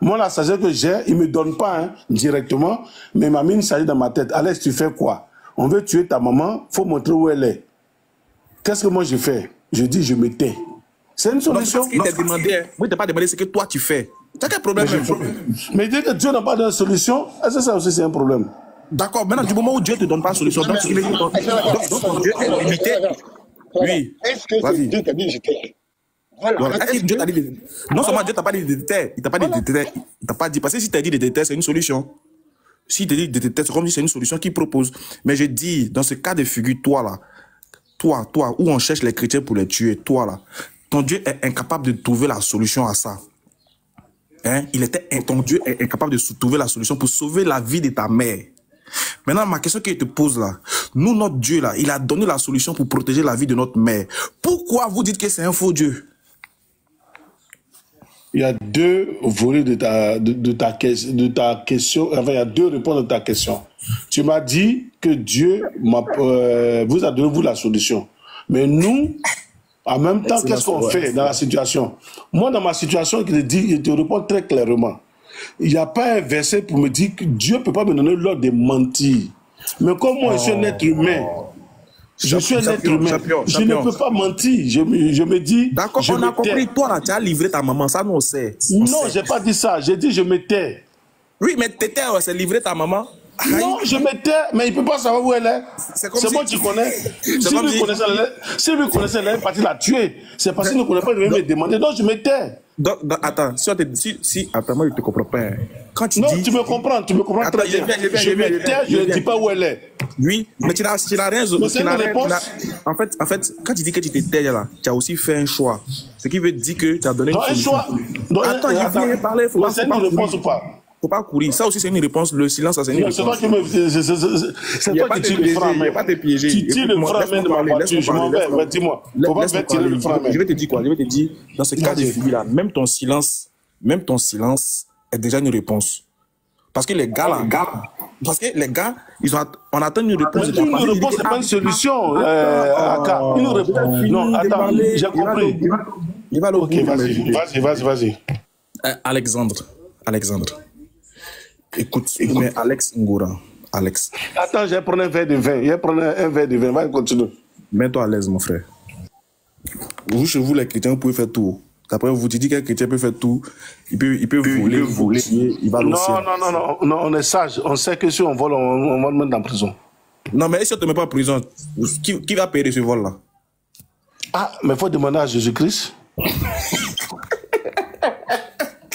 Moi, la sagesse que j'ai, il me donne pas directement, mais il m'a mis une sagesse dans ma tête. Alex, tu fais quoi? On veut tuer ta maman, faut montrer où elle est. Qu'est-ce que moi je fais? Je dis, je me tais. C'est une solution. Non, il t'a demandé, moi, il t'a pas demandé ce que toi tu fais. Tu as quel problème? Mais dire que Dieu n'a pas de solution, est-ce que ça aussi c'est un problème? D'accord, maintenant, du moment où Dieu ne te donne pas de solution, donc Dieu est limité. Oui. Est-ce que Dieu t'a dit je t'ai? Non seulement Dieu t'a pas dit de te taire, il t'a pas dit de te taire, il t'a pas dit, parce que si t'as dit de te taire, c'est une solution. Si tu dis de te taire, c'est comme si c'est une solution qu'il propose. Mais je dis, dans ce cas de figure, toi là, toi, où on cherche les chrétiens pour les tuer, toi là, ton Dieu est incapable de trouver la solution à ça. hein, ton Dieu est incapable de trouver la solution pour sauver la vie de ta mère. Maintenant, ma question qu'il te pose là, nous, notre Dieu là, il a donné la solution pour protéger la vie de notre mère. Pourquoi vous dites que c'est un faux Dieu? Il y a deux volets de ta question. Enfin, il y a deux réponses de ta question. Tu m'as dit que Dieu vous a donné vous la solution. Mais nous, en même temps, qu'est-ce qu'on fait dans la situation? Moi, dans ma situation, je te réponds très clairement. Il n'y a pas un verset pour me dire que Dieu ne peut pas me donner l'ordre de mentir. Mais comme moi, je suis un être humain, je suis un être humain. Je ne peux pas mentir. Je me dis. D'accord, on a compris. Toi, là, tu as livré ta maman. Ça, nous, on sait. Non, je n'ai pas dit ça. J'ai dit je me tais. Oui, mais t'étais, c'est livrer ta maman. Non, je me tais, mais il ne peut pas savoir où elle est. C'est moi qui connais. Si lui connaissait, elle est partie la tuer. C'est parce qu'il ne connaît pas, il devait me demander. Donc, je me tais. Donc, attends, attends, moi, je ne te comprends pas. Quand tu dis... tu me comprends très bien. Je me tais, je ne dis pas où elle est. Oui, mais tu n'as rien. C'est une réponse. En fait, quand tu dis que tu te tais là, tu as aussi fait un choix. Ce qui veut dire que tu as donné une solution. Attends, je viens parler. C'est une réponse ou pas? Faut pas courir. Ça aussi, c'est une réponse. Le silence, ça, c'est une réponse. C'est toi qui tires le frein à main. Pas te piéger. Tu tires le frein à main de ma voiture. Je m'en vais. Dis-moi. Faut pas faire tirer le frein à main. Je vais te dire quoi? Je vais te dire, dans ce cas de figure-là, même ton silence est déjà une réponse. Parce que les gars, on attend une réponse. Une réponse, c'est pas une solution. Une réponse. Non, attends, j'ai compris. Ok, vas-y. Alexandre. Écoute, mais Alex Ngora. Alex. Attends, je vais prendre un verre de vin. Vas-y, continue. Mets-toi à l'aise, mon frère. Vous, chez vous, les chrétiens, vous pouvez faire tout. Après, vous dites qu'un chrétien peut faire tout. Il peut voler. Il va Non, on est sage. On sait que si on vole, on va le mettre en prison. Non, mais si on ne te met pas en prison, qui va payer ce vol-là? Ah, mais il faut demander à Jésus-Christ.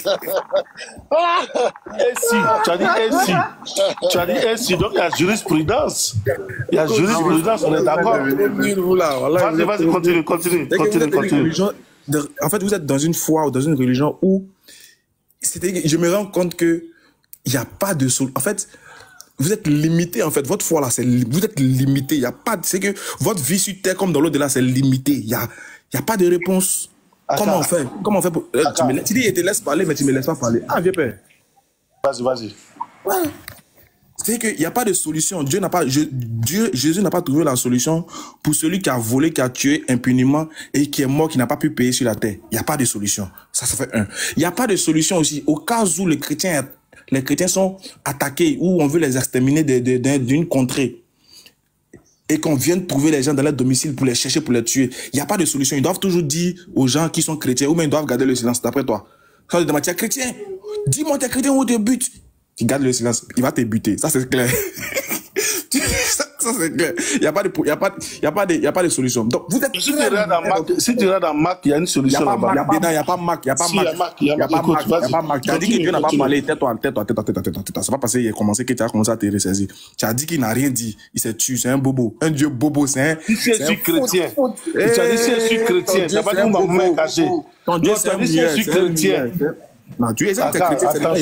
Et si, tu as dit ainsi, donc il y a jurisprudence. On est d'accord. Vas-y, continue. En fait, vous êtes dans une foi ou dans une religion où je me rends compte que il n'y a pas de solution. En fait, vous êtes limité. En fait, votre foi là, vous êtes limité. Il y a pas. C'est que votre vie sur terre comme dans l'au-delà, c'est limité. Il y a pas de réponse. Comment on fait pour... Tu dis, je te laisse parler, mais tu ne me laisses pas parler. Ah, vieux père. Vas-y. Ouais. C'est qu'il n'y a pas de solution. Jésus n'a pas trouvé la solution pour celui qui a volé, qui a tué impunément et qui est mort, qui n'a pas pu payer sur la terre. Il n'y a pas de solution. Ça fait un. Il n'y a pas de solution aussi au cas où les chrétiens sont attaqués, ou on veut les exterminer d'une contrée. Et qu'on vienne trouver les gens dans leur domicile pour les chercher, pour les tuer. Il n'y a pas de solution. Ils doivent toujours dire aux gens qui sont chrétiens, ou même ils doivent garder le silence. D'après toi, quand tu demandes, tu es chrétien, dis-moi, tu es chrétien ou tu butes. Tu gardes le silence, il va te buter. Ça, c'est clair. Ça, c'est clair. Il n'y a pas de solution. Donc, vous êtes... Si tu regardes dans Marc, il y a une solution là-bas. Il n'y a pas Marc. Tu as dit que Dieu n'a pas parlé. Tais-toi. C'est pas parce qu'il a commencé que tu as commencé à te ressaisir. Tu as dit qu'il n'a rien dit. Il s'est tué. C'est un bobo. Un Dieu bobo. Si je suis chrétien. Tu as dit si je suis chrétien. Tu n'as pas dit que ma main est cachée. Ton Dieu, c'est un si je suis chrétien. Non, tu es chrétien. Attends,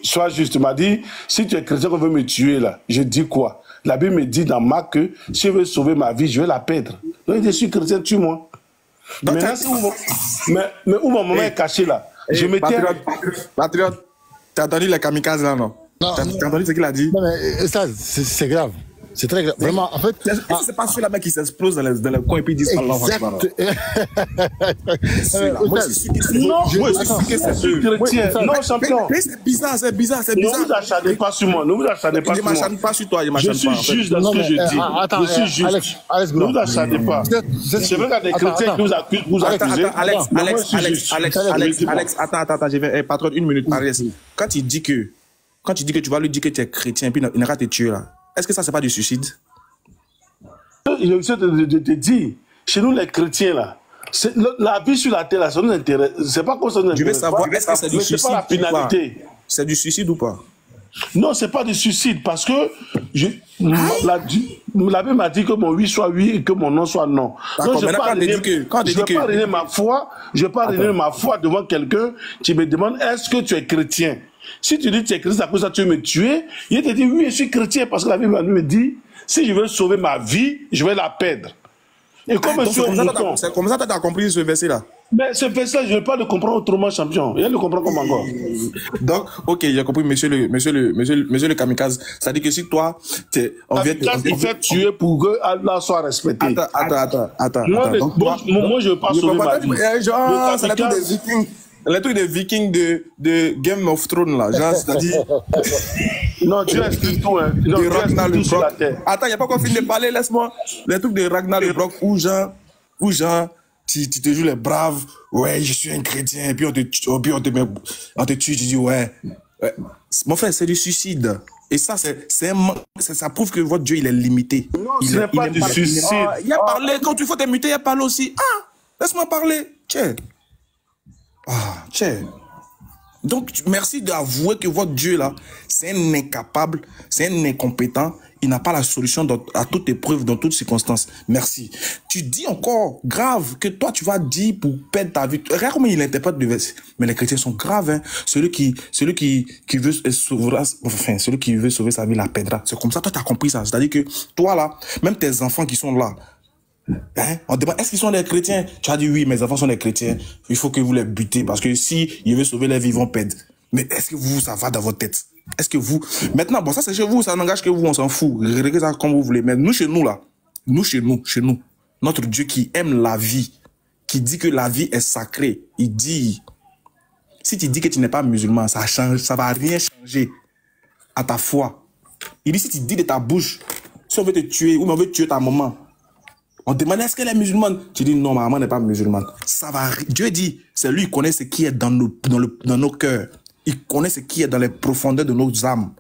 sois juste. Tu m'as dit, si tu es chrétien, qu'on veut me tuer là. Je dis quoi? La Bible me dit dans Marc que si je veux sauver ma vie, je vais la perdre. Donc, je suis chrétien, tue-moi. Mais où ma maman est cachée là? Je me tiens. Patriote, tu as entendu les kamikazes là, non? Tu as entendu ce qu'il a dit? Non, mais ça, c'est grave. C'est très grave. Vraiment, en fait. C'est pas ceux là-bas qui s'explosent dans le coin et puis ils disent Allah Akbar. Moi, je suis chrétien. Non, champion. C'est bizarre. Ne vous acharnez pas sur moi. Il ne m'acharne pas sur toi. Je suis juge dans ce que je dis. Je suis juge. Ne vous acharnez pas. C'est vrai qu'il y a des chrétiens qui vous accusent. Alex, attends, je vais. Patron, une minute. Quand tu dis que tu vas lui dire que tu es chrétien et puis il n'ira te tuer là. Est-ce que ça, c'est pas du suicide? Je vais te dire, chez nous les chrétiens là, la vie sur la terre là, ça nous intéresse. C'est pas quoi ça nous intéresse. Je veux savoir, est-ce que c'est du suicide ou pas? C'est du suicide ou pas? Non, c'est pas du suicide parce que La Bible m'a dit que mon oui soit oui et que mon non soit non. Donc, je ne vais pas renier ma foi. Je ne vais pas renier ma foi devant quelqu'un qui me demande est-ce que tu es chrétien? Si tu dis que tu es chrétien, c'est à cause de ça que tu veux me tuer. Il te dit oui, je suis chrétien parce que la Bible me dit si je veux sauver ma vie, je vais la perdre. Et comme c'est comme ça que tu as compris ce verset-là. Mais ce verset-là, je ne vais pas le comprendre autrement, champion. Il le comprend comme encore. Donc, ok, j'ai compris, monsieur le kamikaze. Ça dit que si toi, on fait tuer pour que Allah soit respecté. Attends. Moi, je ne veux pas sauver ma vie. Genre, c'est le truc des Vikings de Game of Thrones, là. Genre, c'est-à-dire. Non, Dieu explique tout, hein. Non, Dieu explique tout sur la terre. Attends, il n'y a pas encore fini de parler, laisse-moi. Les trucs de Ragnar le Brock, où genre, tu te joues les braves, ouais, je suis un chrétien, et puis on te tue, tu dis, ouais. Mon frère, c'est du suicide. Et ça, ça prouve que votre Dieu, il est limité. Non, ce n'est pas du suicide. Il a parlé, quand tu faut t'immuter, il a parlé aussi. Ah, laisse-moi parler. Tiens. Donc, merci d'avouer que votre Dieu, là, c'est un incapable, c'est un incompétent. Il n'a pas la solution à toute épreuve, dans toutes circonstances. Merci. Tu dis encore grave que toi, tu vas dire pour perdre ta vie. Regarde comment il interprète le verset. Mais les chrétiens sont graves, hein. Celui qui veut celui qui veut sauver sa vie la perdra. C'est comme ça, toi, tu as compris ça. C'est-à-dire que toi, là, même tes enfants qui sont là, hein, on demande, est-ce qu'ils sont des chrétiens? Tu as dit oui, mes enfants sont des chrétiens. Il faut que vous les butez parce que si ils veulent sauver leur vie, ils vont perdre. Mais est-ce que vous, ça va dans votre tête? Est-ce que vous... Maintenant, bon, ça c'est chez vous, ça n'engage que vous, on s'en fout. Regardez ça comme vous voulez. Mais nous, chez nous, là, chez nous, notre Dieu qui aime la vie, qui dit que la vie est sacrée, il dit, si tu dis que tu n'es pas musulman, ça va rien changer à ta foi. Il dit, si tu dis de ta bouche, si on veut te tuer, ou on veut tuer ta maman, on te demande, est-ce qu'elle est musulmane? Tu dis, non, ma maman n'est pas musulmane. Ça va... Dieu dit, c'est lui qui connaît ce qui est dans nos cœurs. Il connaît ce qui est dans les profondeurs de nos âmes.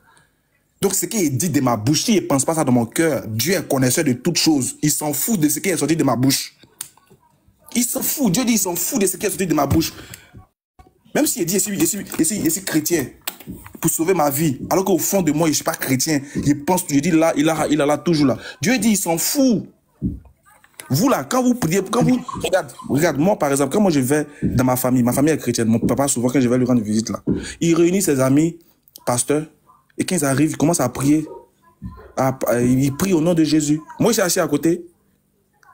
Donc, ce qui est dit de ma bouche, s'il ne pense pas ça dans mon cœur, Dieu est connaisseur de toutes choses. Il s'en fout de ce qui est sorti de ma bouche. Il s'en fout. Dieu dit, il s'en fout de ce qui est sorti de ma bouche. Même s'il dit, je suis chrétien pour sauver ma vie, alors qu'au fond de moi, je ne suis pas chrétien. Il pense, je dis là, il est là, toujours là. Dieu dit, il s'en fout. Vous là, quand vous priez, regarde, moi par exemple, quand moi je vais dans ma famille est chrétienne, mon papa souvent quand je vais lui rendre visite là, il réunit ses amis, pasteurs, et quand ils arrivent, ils commencent à prier, ils prient au nom de Jésus. Moi je suis assis à côté,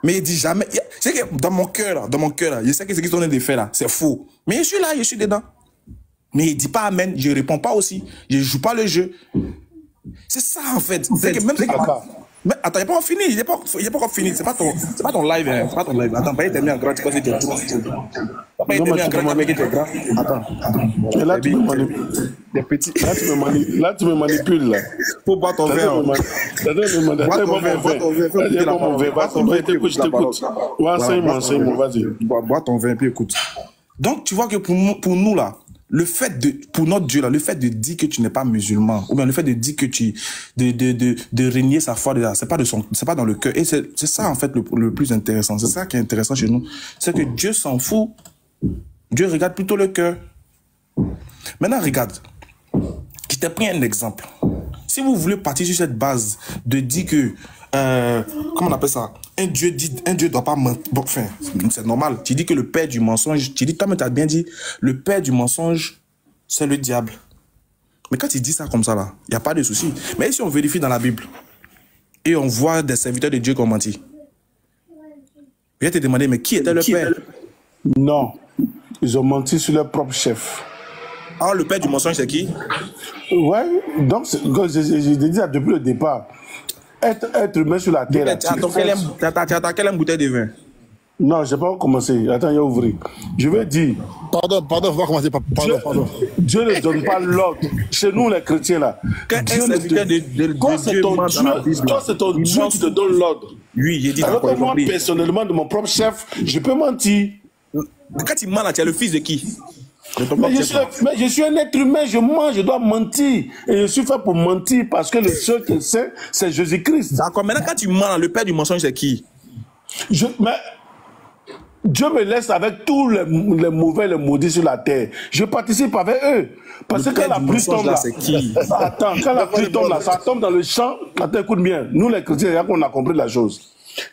mais il dit jamais, c'est que dans mon cœur là, je sais que ce qu'ils sont en train de faire là, c'est faux. Mais je suis là, je suis dedans. Mais il dit pas amen, je réponds pas aussi, je joue pas le jeu. C'est ça en fait. C'est que même mais attends, il n'est pas encore fini, il n'est pas encore fini, c'est pas ton live, hein. C'est pas ton live. Attends, pas être mis en grand, tu penses que tu es grand. Pas être mis en grand, mais que tu es grand. Attends. Et là, tu me manipules. Des petits. Là, tu me manipules, là. Faut boire ton verre. Bois ton verre. Je t'écoute. Enseigne-moi, vas-y. Bois ton verre, puis écoute. Donc, tu vois que pour nous, là, pour notre Dieu, là, le fait de dire que tu n'es pas musulman, ou bien le fait de dire que de régner sa foi, c'est pas dans le cœur. Et c'est ça, en fait, le plus intéressant. C'est ça qui est intéressant chez nous. C'est que Dieu s'en fout. Dieu regarde plutôt le cœur. Maintenant, regarde. Je t'ai pris un exemple. Si vous voulez partir sur cette base de dire que, comment on appelle ça? Un Dieu doit pas mentir. Bon, enfin, c'est normal. Tu dis que le père du mensonge, toi-même tu as bien dit, le père du mensonge, c'est le diable. Mais quand tu dis ça comme ça là, il n'y a pas de souci. Mais si on vérifie dans la Bible, et on voit des serviteurs de Dieu qui ont menti, je vais te demander, mais qui était le père? Non, ils ont menti sur leur propre chef. Ah, le père du mensonge, c'est qui? Ouais, donc, j'ai dit ça depuis le départ. Être humain sur la terre. Tu as quelle bouteille de vin? Non, je n'ai pas commencé. Attends, il y a ouvert. Je veux dire. Pardon, on va commencer par. Pardon. Dieu ne donne pas l'ordre. Chez nous, les chrétiens, là. Quand c'est ton Dieu qui te donne l'ordre. Oui, il dit. Alors que moi, personnellement, de mon propre chef, je peux mentir. Quand tu mens là, tu es le fils de qui? Mais je suis un être humain, je mens, je dois mentir. Et je suis fait pour mentir parce que le seul qui sait, c'est Jésus-Christ. D'accord, maintenant quand tu mens, le père du mensonge, c'est qui? Dieu me laisse avec tous les mauvais, les maudits sur la terre. Je participe avec eux. Parce que quand la pluie tombe là, attends, quand la pluie tombe là, ça tombe dans le champ. Attends, écoute bien. Nous les chrétiens, on a compris la chose.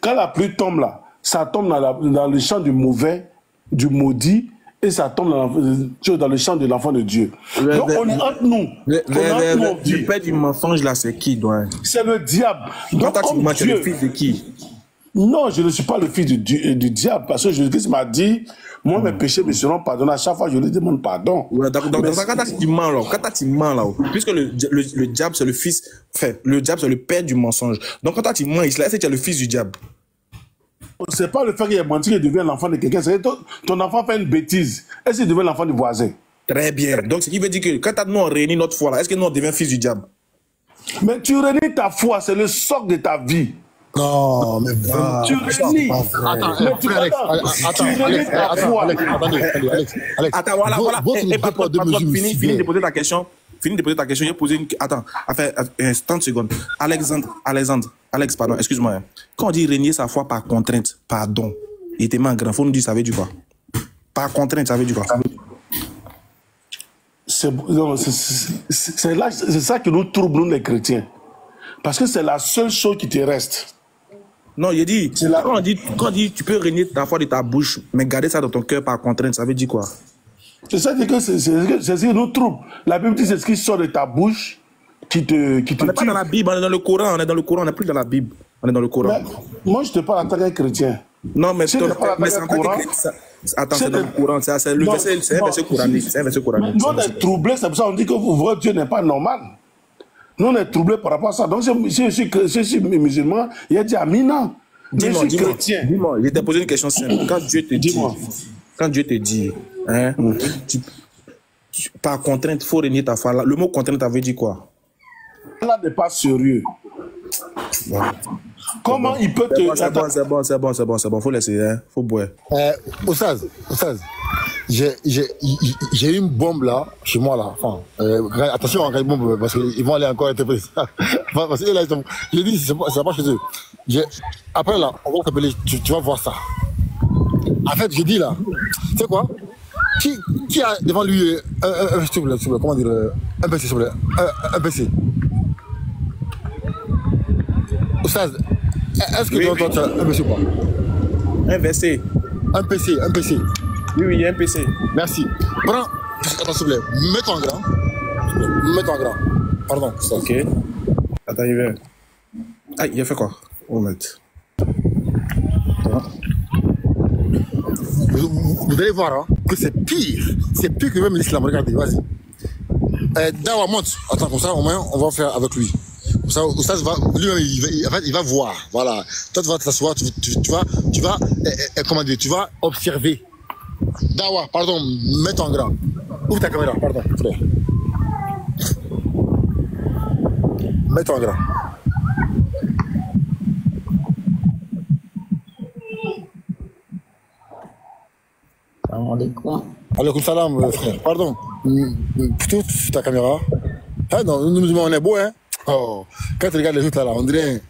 Quand la pluie tombe là, ça tombe dans le champ du mauvais, du maudit, et ça tombe dans le champ de l'enfant de Dieu. Donc on est entre nous. Le père du mensonge là, c'est qui, doit? C'est le diable. Donc, tu es le fils de qui? Non, je ne suis pas le fils du diable, parce que Jésus-Christ m'a dit, moi, mes péchés me seront pardonnés. À chaque fois, je lui demande pardon. Ouais, donc, quand tu mens là, puisque le diable, c'est le fils, enfin, le diable, c'est le père du mensonge. Donc, quand tu mens, est-ce que tu es le fils du diable? C'est pas le fait qu'il ait menti qu'il devient l'enfant de quelqu'un. C'est que ton enfant fait une bêtise. Est-ce qu'il devient l'enfant du voisin? Très bien. Donc, ce qui veut dire que quand nous on réunit notre foi là, est-ce que nous on devient fils du diable? Mais tu réunis ta foi, c'est le socle de ta vie. Non, mais vraiment. Tu réunis. Attends, Alex, Attends, voilà. Fini de poser ta question. J'ai posé une. Attends, enfin, 30 secondes. Alex, pardon, excuse-moi. Quand on dit régner sa foi par contrainte, pardon, il était mal grand. Faut nous dire, ça veut dire quoi? Par contrainte, ça veut dire quoi? C'est ça qui nous trouble, nous les chrétiens. Parce que c'est la seule chose qui te reste. Non, il dit, quand on dit tu peux régner ta foi de ta bouche, mais garder ça dans ton cœur par contrainte, ça veut dire quoi? C'est ça que c'est ce qui nous trouble. La Bible dit c'est ce qui sort de ta bouche qui te on n'est pas dans la Bible, on est dans le Coran, on n'est plus dans la Bible, on est dans le Coran. Mais, moi, je te parle en tant qu'un chrétien. Non, mais c'est en tant que attends, c'est dans le Coran, c'est un verset coranique. C'est un verset coranique. Nous, on est troublés, c'est pour ça qu'on dit que votre Dieu n'est pas normal. Nous, on est troublés par rapport à ça. Donc, si je suis musulman, il a dit Amina. Je suis chrétien. Dis-moi, je t'ai posé une question simple. Quand Dieu te dit, hein, par contrainte, il faut régner ta foi. Le mot contrainte, ça veut dire quoi? Là n'est pas sérieux. Bon. Comment il peut te... C'est bon, faut laisser, hein, faut boire. Ostaz, j'ai une bombe là, chez moi là. Enfin, attention, en bombe, parce qu'ils vont aller encore interpréter ça. Parce que là, j'ai dit, c'est pas chez eux. Après là, on va t'appeler, tu vas voir ça. En fait, j'ai dit là, tu sais quoi? Qui a devant lui s'il vous plaît, comment dire, un PC, s'il vous plaît, un PC. Ostaz, est-ce que tu entends un PC ou pas? Un PC. Un PC. Oui, il y a un PC. Merci. Prends, attends, s'il vous plaît, mets-toi en grand. Mets-toi en grand. Pardon. Ça. Ok. Attends, il va. Ah, il a fait quoi? On va mettre. Vous allez voir hein, que c'est pire. C'est pire que même l'islam. Regardez, vas-y. Dawa, monte. Attends, comme ça, au moins, on va faire avec lui. Comme ça, Oustaz va, lui-même, il va voir. Voilà. Toi, tu vas t'asseoir, tu vas, comment dire, tu vas observer. Dawa, pardon, mets-toi en grand. Ouvre ta caméra, pardon, frère. Mets-toi en grand. Salam alaikum. Alaikum salam, frère. Pardon. Plutôt sur ta caméra. Ah non, nous on est beau, hein. Oh, quand tu regardes les autres là, on dirait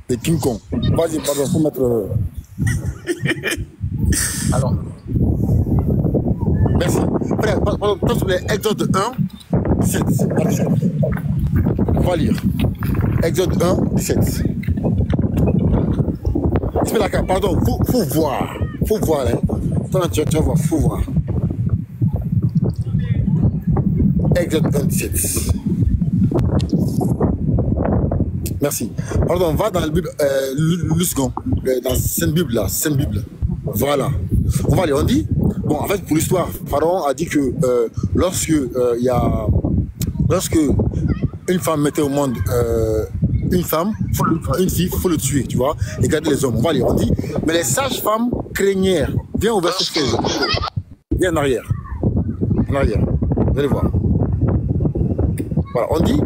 des King Kong. Vas-y, pardon, faut mettre. Alors. Merci. Frère, pardon, s'il vous plaît, Exode 1, 17. On va lire. Exode 1, 17. Pardon, faut voir. Faut voir, hein. Attends, tu vas voir, faut voir. Exode 1, 17. Merci. Pardon, on va dans la Bible, le second, dans la Sainte Bible, là, Sainte Bible. Voilà. On va aller, on dit, bon, en fait, pour l'histoire, Pharaon a dit que lorsque une femme mettait au monde une fille, il faut le tuer, tu vois, et garder les hommes. On va aller, on dit, mais les sages-femmes craignèrent. Viens au verset 16. Viens en arrière. En arrière. Vous allez voir. Voilà, on dit,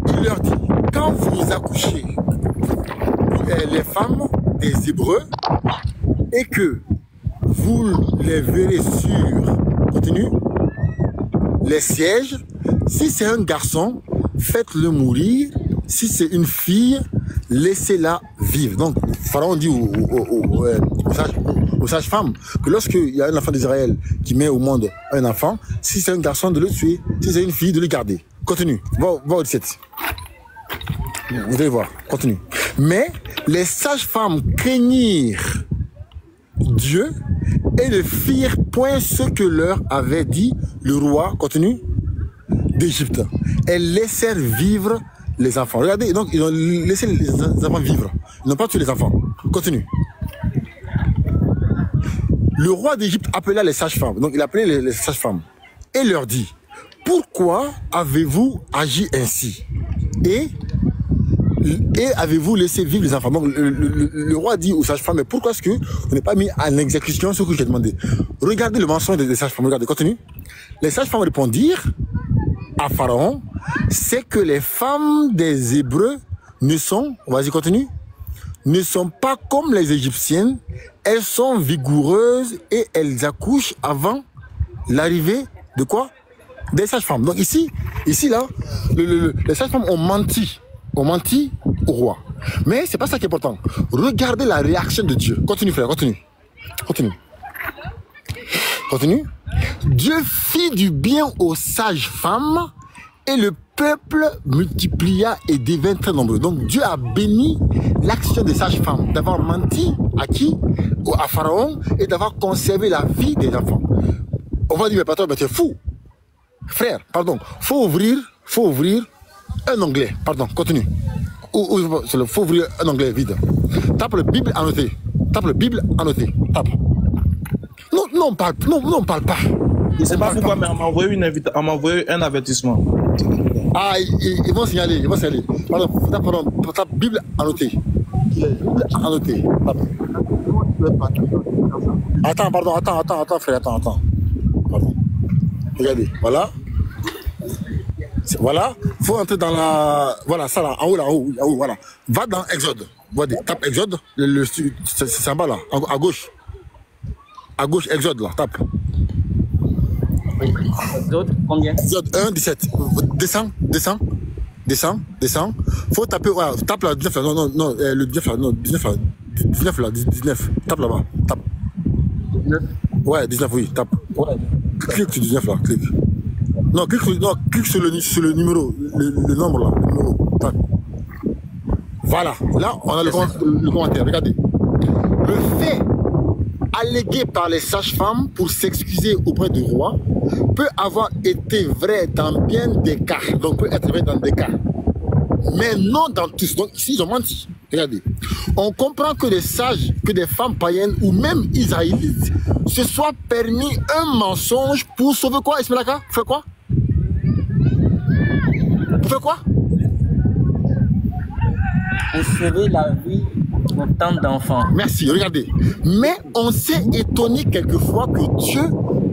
il leur dit, quand vous accouchez les femmes des Hébreux et que vous les verrez sur, continue, les sièges, si c'est un garçon, faites-le mourir, si c'est une fille, laissez-la vivre. Donc, Pharaon dit aux sages-femmes que lorsqu'il y a un enfant d'Israël qui met au monde un enfant, si c'est un garçon, de le tuer, si c'est une fille, de le garder. Continue, va au 17. Vous allez voir, continue. Mais les sages-femmes craignirent Dieu et ne firent point ce que leur avait dit le roi, continue, d'Égypte. Elles laissèrent vivre les enfants. Regardez, donc ils ont laissé les enfants vivre. Ils n'ont pas tué les enfants. Continue. Le roi d'Égypte appela les sages-femmes. Donc il appelait les sages-femmes et leur dit, pourquoi avez-vous agi ainsi? Et avez-vous laissé vivre les enfants? Donc le roi dit aux sages-femmes, mais pourquoi est-ce que vous n'avez pas mis en exécution ce que j'ai demandé? Regardez le mensonge des sages-femmes. Regardez, continue. Les sages-femmes répondirent à Pharaon, c'est que les femmes des Hébreux ne sont, vas-y continue, ne sont pas comme les Égyptiennes, elles sont vigoureuses et elles accouchent avant l'arrivée de quoi? Des sages-femmes. Donc ici là, les sages-femmes ont menti au roi. Mais c'est pas ça qui est important. Regardez la réaction de Dieu. Continue frère, continue. Dieu fit du bien aux sages-femmes et le peuple multiplia et devint très nombreux. Donc Dieu a béni l'action des sages-femmes d'avoir menti à qui? À Pharaon, et d'avoir conservé la vie des enfants. On va dire, mais patron, mais tu es fou. Frère, pardon, faut ouvrir un onglet. Pardon, continue. Faut ouvrir un onglet vide. Tape la Bible annotée. Tape. Non, on parle pas. Je ne sais pas pourquoi, mais on m'a envoyé un avertissement. Ah, ils vont signaler. Pardon, tape Bible annotée. Attends, frère, attends. Pardon. Regardez, voilà. Voilà, faut entrer dans la... Voilà, ça là, en haut, voilà. Va dans Exode. Voilà, tape Exode, c'est en bas là, à gauche. À gauche, Exode là, tape. Exode, combien? Exode 1, 17. Descends. Faut taper, voilà, tape là, 19 là, non, le 19 là, non, 19. Tape là-bas, tape. 19? Ouais, 19, oui, tape. Ouais. Clique sur 19 là, clique. Non, clique sur le numéro, le nombre là, le numéro. Tac. Voilà, là on a le commentaire, regardez. Le fait allégué par les sages-femmes pour s'excuser auprès du roi peut avoir été vrai dans bien des cas, donc peut être vrai dans des cas, mais non dans tous. Donc ici ils ont menti. Regardez, on comprend que des sages, que des femmes païennes ou même israélites se soient permis un mensonge pour sauver quoi? Ismailaka, fait quoi? Pour faire quoi? Pour sauver la vie de tant d'enfants. Merci, regardez. Mais on s'est étonné quelquefois que Dieu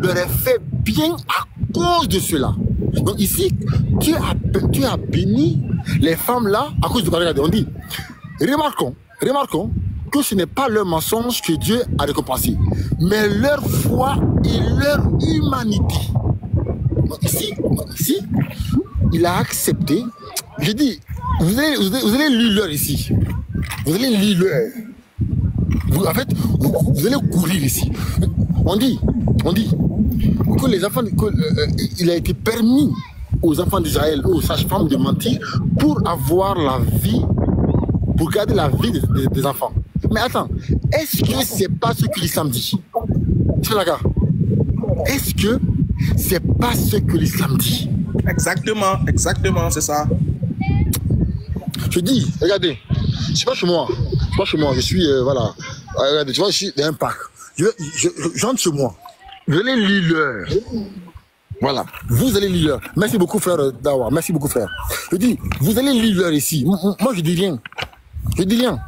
leur ait fait bien à cause de cela. Donc ici, Dieu a béni les femmes là à cause de quoi? Regardez, on dit, remarquons que ce n'est pas leur mensonge que Dieu a récompensé, mais leur foi et leur humanité. Donc ici, il a accepté. J'ai dit, vous allez lire l'heure ici. Vous allez lire l'heure. En fait, vous allez courir ici. On dit que les enfants, il a été permis aux enfants d'Israël, aux sages-femmes de mentir pour avoir la vie, pour garder la vie des enfants. Mais attends, est-ce que c'est pas ce que l'islam dit? C'est la gars. Est-ce que c'est pas ce que l'islam dit? Exactement, c'est ça. Je dis, regardez, je suis pas chez moi, je suis, voilà, regardez, tu vois, je suis dans un parc. Je rentre chez moi, je vais lire l'heure. Voilà, vous allez lire l'heure. Merci beaucoup, frère Dawa, merci beaucoup, frère. Je dis, vous allez lire l'heure ici. Moi, je dis rien. Je dis un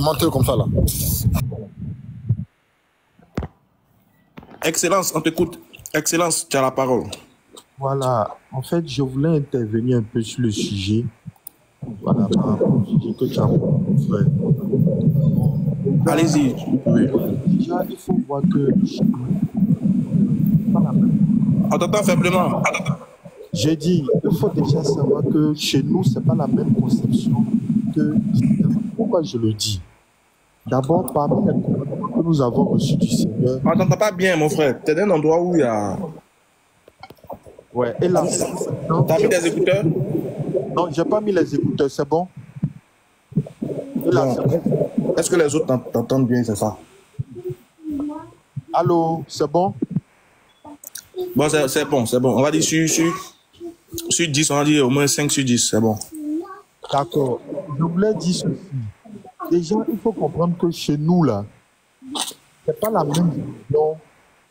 menteur comme ça, là. Excellence, on t'écoute. Excellence, tu as la parole. Voilà, en fait, je voulais intervenir un peu sur le sujet. Voilà, par rapport au sujet que tu as fait. Allez-y, vous pouvez. Déjà, il faut voir que... On t'entend faiblement. J'ai dit, il faut déjà savoir que chez nous, ce n'est pas la même conception que... Pourquoi je le dis? D'abord, parmi les commandements que nous avons reçus du Seigneur. On t'entend pas bien, mon frère. T'es dans un endroit où il y a... Ouais, et là, non, T'as mis des écouteurs? non, j'ai pas mis les écouteurs, c'est bon? Et là, Non. c'est bon. Est-ce que les autres t'entendent bien, c'est ça? Allô, c'est bon? Bon, c'est bon, c'est bon. On va dire sur 10, on va dire au moins 5 sur 10, c'est bon. D'accord. Je voulais dire ceci. Déjà, il faut comprendre que chez nous, là, c'est pas la même vision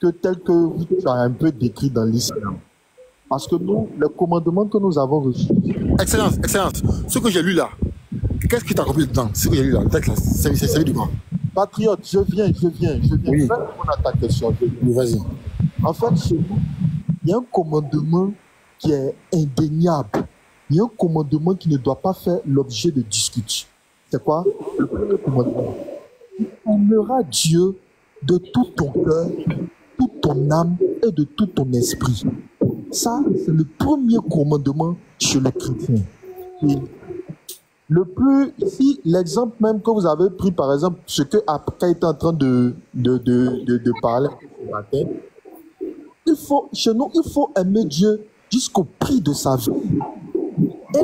que telle que tu as un peu décrit dans l'islam. Parce que nous, le commandement que nous avons reçu. Excellence, excellence. Ce que j'ai lu là, qu'est-ce que tu as compris dedans? Ce que j'ai lu là, le texte là, c'est du quoi? Patriote, je viens. Oui. Je vais répondre à ta question. Oui, vas-y. En fait, chez nous, il y a un commandement qui est indéniable. Il y a un commandement qui ne doit pas faire l'objet de dispute. C'est quoi? Le premier commandement. Tu aimeras Dieu de tout ton cœur, toute ton âme et de tout ton esprit. Ça, c'est le premier commandement chez les chrétiens. Et le plus, ici, l'exemple même que vous avez pris, par exemple, ce que Apka est en train de parler ce matin, chez nous, il faut aimer Dieu jusqu'au prix de sa vie. Et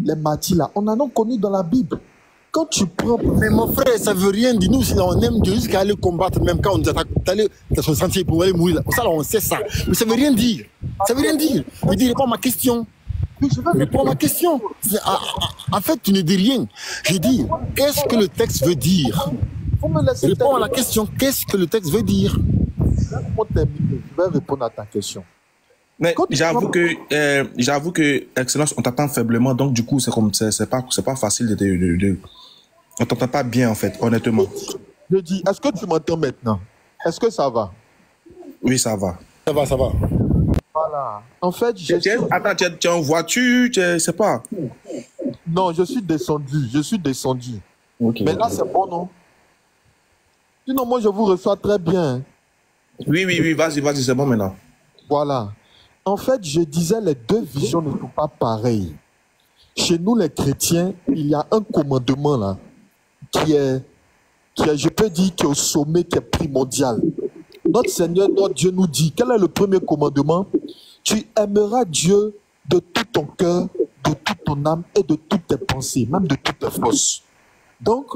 les martyrs là, on en a connu dans la Bible. Quand tu prends... Mais mon frère, ça veut rien dire. Nous, si on aime Dieu jusqu'à aller combattre, même quand on nous attaque, d'aller sur le sentier pour aller mourir. Ça, là, on sait ça. Mais ça veut rien dire. Ça veut rien dire. Je dis, réponds à ma question. Réponds à ma question. En fait, tu ne dis rien. Je dis, qu'est-ce que le texte veut dire? Réponds à la question. Qu'est-ce que le texte veut dire? Je vais répondre à ta question. Mais j'avoue que, Excellence, on t'entend faiblement, donc du coup, c'est pas facile on t'entend pas bien, en fait, honnêtement. Je dis, est-ce que tu m'entends maintenant? Est-ce que ça va? Oui, ça va. Ça va, ça va. Voilà. En fait, Attends, tu es en voiture, je sais pas. Non, je suis descendu. Okay, mais là, c'est bon, non? Sinon, moi, je vous reçois très bien. Oui, vas-y, c'est bon maintenant. Voilà. En fait, je disais, les deux visions ne sont pas pareilles. Chez nous, les chrétiens, il y a un commandement là, qui est, je peux dire, qui est au sommet, qui est primordial. Notre Seigneur, notre Dieu nous dit, quel est le premier commandement? Tu aimeras Dieu de tout ton cœur, de toute ton âme et de toutes tes pensées, même de toutes tes forces. Donc,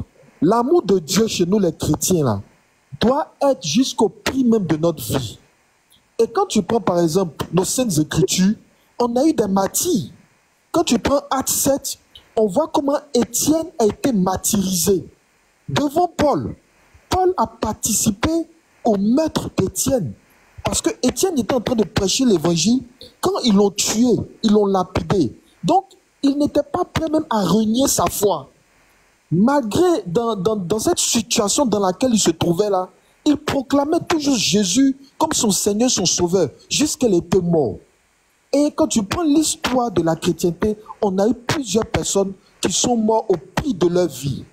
l'amour de Dieu chez nous, les chrétiens, là, doit être jusqu'au prix même de notre vie. Et quand tu prends par exemple nos saintes écritures, on a eu des martyrs. Quand tu prends Acte 7, on voit comment Étienne a été martyrisé devant Paul. Paul a participé au meurtre d'Étienne. Parce que Étienne était en train de prêcher l'évangile. Quand ils l'ont tué, ils l'ont lapidé. Donc, il n'était pas prêt même à renier sa foi. Malgré dans cette situation dans laquelle il se trouvait là, il proclamait toujours Jésus comme son Seigneur, son Sauveur, jusqu'à qu'il était mort. Et quand tu prends l'histoire de la chrétienté, on a eu plusieurs personnes qui sont mortes au prix de leur vie.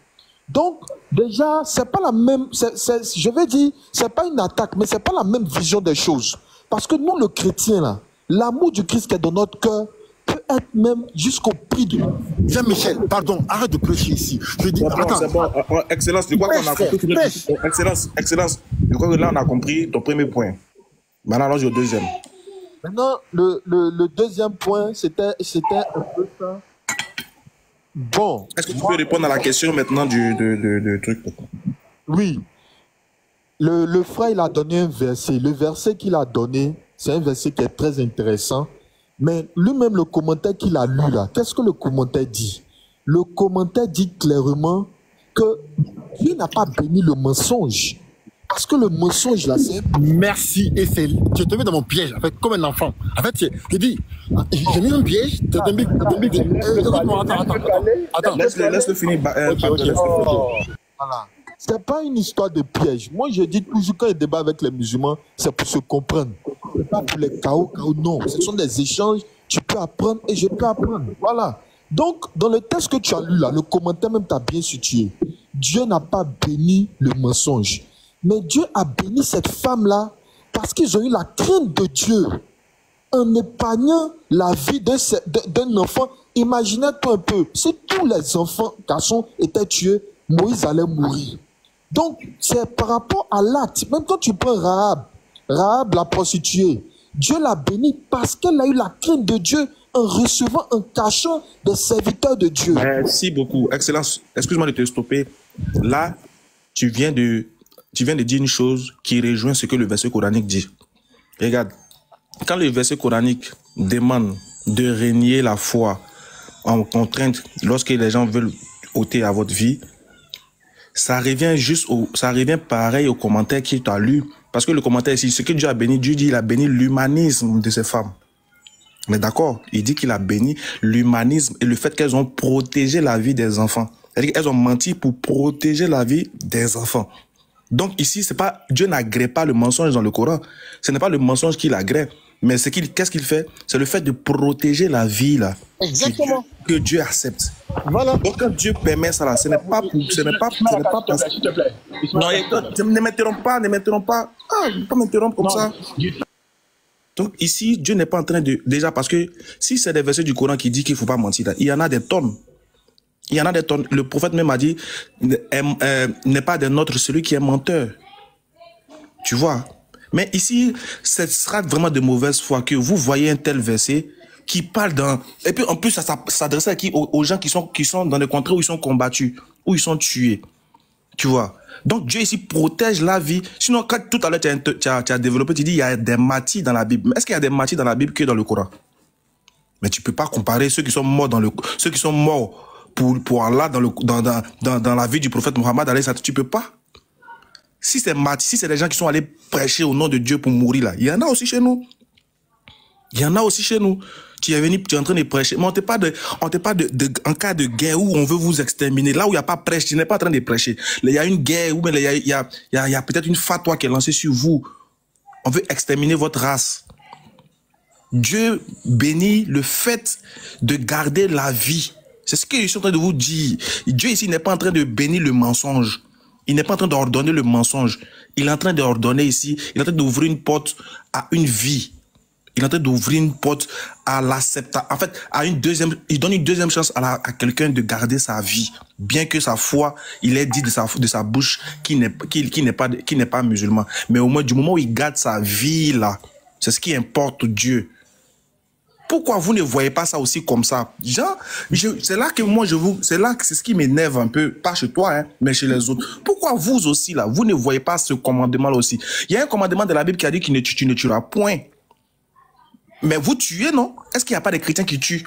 Donc, déjà, c'est pas la même, je vais dire, c'est pas une attaque, mais c'est pas la même vision des choses. Parce que nous, le chrétien, là, l'amour du Christ qui est dans notre cœur peut être même jusqu'au prix de... Jean-Michel, pardon, arrête de prêcher ici. Je dis, attends. C'est bon, Excellence, je crois qu'on a compris. Excellence, je crois que là, on a compris ton premier point. Maintenant, allons au deuxième. Maintenant, le deuxième point, c'était un peu ça. Bon. Est-ce que tu peux répondre à la question maintenant du truc? Oui. Le frère, il a donné un verset. Le verset qu'il a donné, c'est un verset qui est très intéressant. Mais lui-même, le commentaire qu'il a lu là, qu'est-ce que le commentaire dit? Le commentaire dit clairement que Dieu n'a pas béni le mensonge. Parce que le mensonge là, c'est... Merci, et c'est... Tu te mets dans mon piège, en fait, comme un enfant. En fait, je dis, j'ai mis un piège, t'es un big... Attends. Laisse-le finir. Voilà. C'est pas une histoire de piège. Moi, je dis toujours, quand je débat avec les musulmans, c'est pour se comprendre. C'est pas pour les chaos, non. Ce sont des échanges, tu peux apprendre et je peux apprendre. Voilà. Donc, dans le texte que tu as lu là, le commentaire même t'a bien situé. Dieu n'a pas béni le mensonge. Mais Dieu a béni cette femme-là parce qu'ils ont eu la crainte de Dieu. En épargnant la vie d'un enfant, imaginez-toi un peu, si tous les enfants garçons étaient tués, Moïse allait mourir. Donc, c'est par rapport à l'acte. Même quand tu prends Rahab la prostituée, Dieu l'a bénie parce qu'elle a eu la crainte de Dieu en recevant, en cachant des serviteurs de Dieu. Merci beaucoup. Excellence. Excuse-moi de te stopper. Là, tu viens de dire une chose qui rejoint ce que le verset coranique dit. Regarde, quand le verset coranique demande de régner la foi en contrainte lorsque les gens veulent ôter à votre vie, ça revient pareil au commentaire qu'il t'a lu. Parce que le commentaire ici, ce que Dieu a béni, Dieu dit qu'il a béni l'humanisme de ces femmes. Mais d'accord, il dit qu'il a béni l'humanisme et le fait qu'elles ont protégé la vie des enfants. C'est-à-dire qu'elles ont menti pour protéger la vie des enfants. Donc ici, c'est pas, Dieu n'agrée pas le mensonge dans le Coran. Ce n'est pas le mensonge qu'il agrée. Mais qu'est-ce qu'il fait? C'est le fait de protéger la vie, là. Exactement. Que Dieu accepte. Voilà. Donc quand Dieu permet ça, là, ce n'est pas pour... S'il te plaît. Non, ne m'interromps pas. Ah, ne pas m'interrompre comme ça. Donc ici, Dieu n'est pas en train de... Déjà, parce que si c'est des versets du Coran qui disent qu'il ne faut pas mentir, là, il y en a des tonnes. Il y en a des tonnes. Le prophète même a dit, n'est pas des nôtres celui qui est menteur. Tu vois? Mais ici, ce sera vraiment de mauvaise foi que vous voyez un tel verset qui parle d'un... Et puis en plus, ça s'adresse à qui? Aux gens qui sont dans des contrées où ils sont combattus, où ils sont tués. Tu vois? Donc Dieu ici protège la vie. Sinon, quand tout à l'heure tu as développé, tu dis il y a des martyrs dans la Bible. Mais est-ce qu'il y a des martyrs dans la Bible que dans le Coran? Mais tu peux pas comparer ceux qui sont morts pour Allah dans la vie du prophète Mohammed, tu peux pas. Si c'est des gens qui sont allés prêcher au nom de Dieu pour mourir là, il y en a aussi chez nous. Tu es en train de prêcher. Mais on ne pas en cas de guerre où on veut vous exterminer. Là où il n'y a pas prêche, tu n'es pas en train de prêcher. Il y a une guerre où il y a peut-être une fatwa qui est lancée sur vous. On veut exterminer votre race. Dieu bénit le fait de garder la vie. C'est ce que je suis en train de vous dire. Dieu ici n'est pas en train de bénir le mensonge. Il n'est pas en train d'ordonner le mensonge. Il est en train d'ordonner ici, il est en train d'ouvrir une porte à une vie. Il est en train d'ouvrir une porte à l'acceptation. En fait, il donne une deuxième chance à quelqu'un de garder sa vie. Bien que sa foi, il ait dit de sa bouche qu'il n'est pas musulman. Mais au moins, du moment où il garde sa vie là, c'est ce qui importe Dieu. Pourquoi vous ne voyez pas ça aussi comme ça? Genre, c'est là que moi c'est ce qui m'énerve un peu, pas chez toi, hein, mais chez les autres. Pourquoi vous aussi là, vous ne voyez pas ce commandement-là aussi? Il y a un commandement de la Bible qui a dit que tu ne tueras point. Mais vous tuez, non? Est-ce qu'il n'y a pas des chrétiens qui tuent?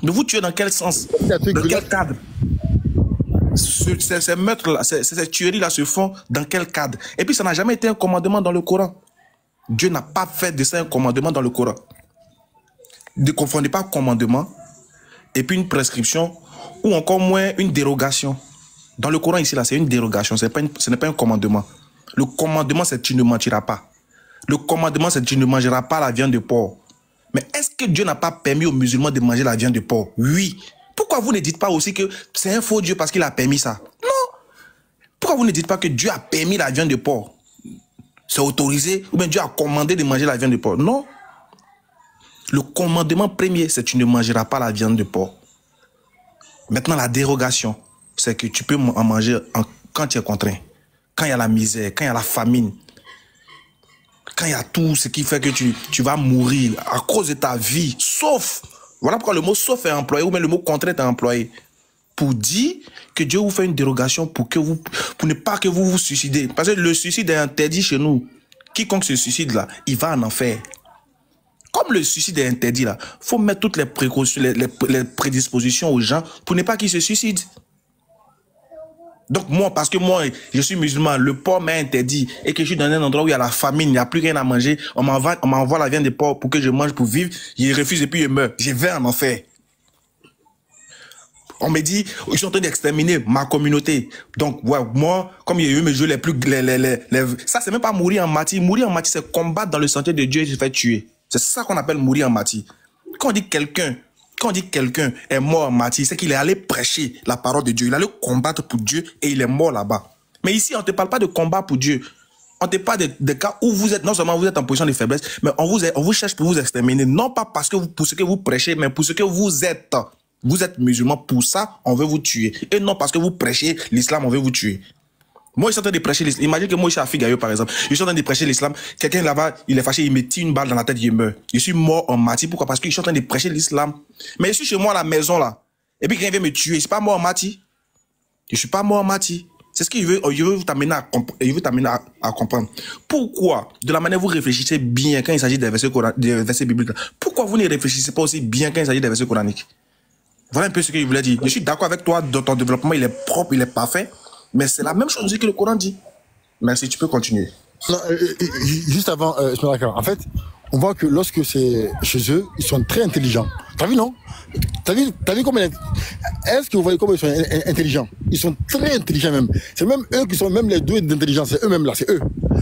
Mais vous tuez dans quel sens? Dans quel cadre? Ces meurtres-là, ces tueries-là se font dans quel cadre? Et puis ça n'a jamais été un commandement dans le Coran. Dieu n'a pas fait de ça un commandement dans le Coran. Ne confondez pas commandement et puis une prescription ou encore moins une dérogation. Dans le Coran ici, là, c'est une dérogation, ce n'est pas un commandement. Le commandement, c'est tu ne mentiras pas. Le commandement, c'est tu ne mangeras pas la viande de porc. Mais est-ce que Dieu n'a pas permis aux musulmans de manger la viande de porc? Oui. Pourquoi vous ne dites pas aussi que c'est un faux Dieu parce qu'il a permis ça? Non. Pourquoi vous ne dites pas que Dieu a permis la viande de porc? C'est autorisé? Ou bien Dieu a commandé de manger la viande de porc? Non. Le commandement premier, c'est tu ne mangeras pas la viande de porc. Maintenant, la dérogation, c'est que tu peux en manger quand tu es contraint. Quand il y a la misère, quand il y a la famine, quand il y a tout ce qui fait que tu vas mourir à cause de ta vie, sauf, voilà pourquoi le mot sauf est employé, ou même le mot contraint est employé, pour dire que Dieu vous fait une dérogation pour ne pas que vous vous suicidez. Parce que le suicide est interdit chez nous. Quiconque se suicide là, il va en enfer. Comme le suicide est interdit là, il faut mettre toutes les précautions, les prédispositions aux gens pour ne pas qu'ils se suicident. Donc moi, parce que moi, je suis musulman, le porc m'est interdit et que je suis dans un endroit où il y a la famine, il n'y a plus rien à manger, on m'envoie la viande de porc pour que je mange pour vivre, je refuse et puis je meurs. Je vais en enfer. On me dit, ils sont en train d'exterminer ma communauté. Donc, ouais, moi, comme il y a eu mes jeux les plus... ça, c'est même pas mourir en martyr. Mourir en martyr, c'est combattre dans le sentier de Dieu et se faire tuer. C'est ça qu'on appelle mourir en martyr. Quand on dit quelqu'un est mort en martyr, c'est qu'il est allé prêcher la parole de Dieu. Il est allé combattre pour Dieu et il est mort là-bas. Mais ici, on ne te parle pas de combat pour Dieu. On te parle de cas où vous êtes, non seulement vous êtes en position de faiblesse, mais on vous cherche pour vous exterminer. Non pas parce que pour ce que vous prêchez, mais pour ce que vous êtes. Vous êtes musulman, pour ça, on veut vous tuer. Et non parce que vous prêchez l'islam, on veut vous tuer. Moi, je suis en train de prêcher l'islam. Imagine que moi, je suis à Figayo, par exemple. Je suis en train de prêcher l'islam. Quelqu'un là-bas, il est fâché, il me tire une balle dans la tête, il meurt. Je suis mort en martyr. Pourquoi? Parce que je suis en train de prêcher l'islam. Mais je suis chez moi à la maison, là. Et puis, quelqu'un vient me tuer. Je suis pas mort en martyr. Je suis pas mort en martyr. C'est ce qu'il veut. Il veut t'amener à comprendre. Pourquoi, de la manière où vous réfléchissez bien quand il s'agit des versets bibliques, pourquoi vous ne réfléchissez pas aussi bien quand il s'agit des versets coraniques? Voilà un peu ce qu'il voulait dire. Je suis d'accord avec toi, dans ton développement, il est propre, il est parfait, mais c'est la même chose aussi que le Coran dit. Merci, tu peux continuer. Non, juste avant, en fait, on voit que lorsque c'est chez eux, ils sont très intelligents. T'as vu, non? T'as vu comment est-ce que vous voyez comment ils sont intelligents? Ils sont très intelligents même. C'est même eux qui sont même les doués d'intelligence. C'est eux-mêmes là, c'est eux.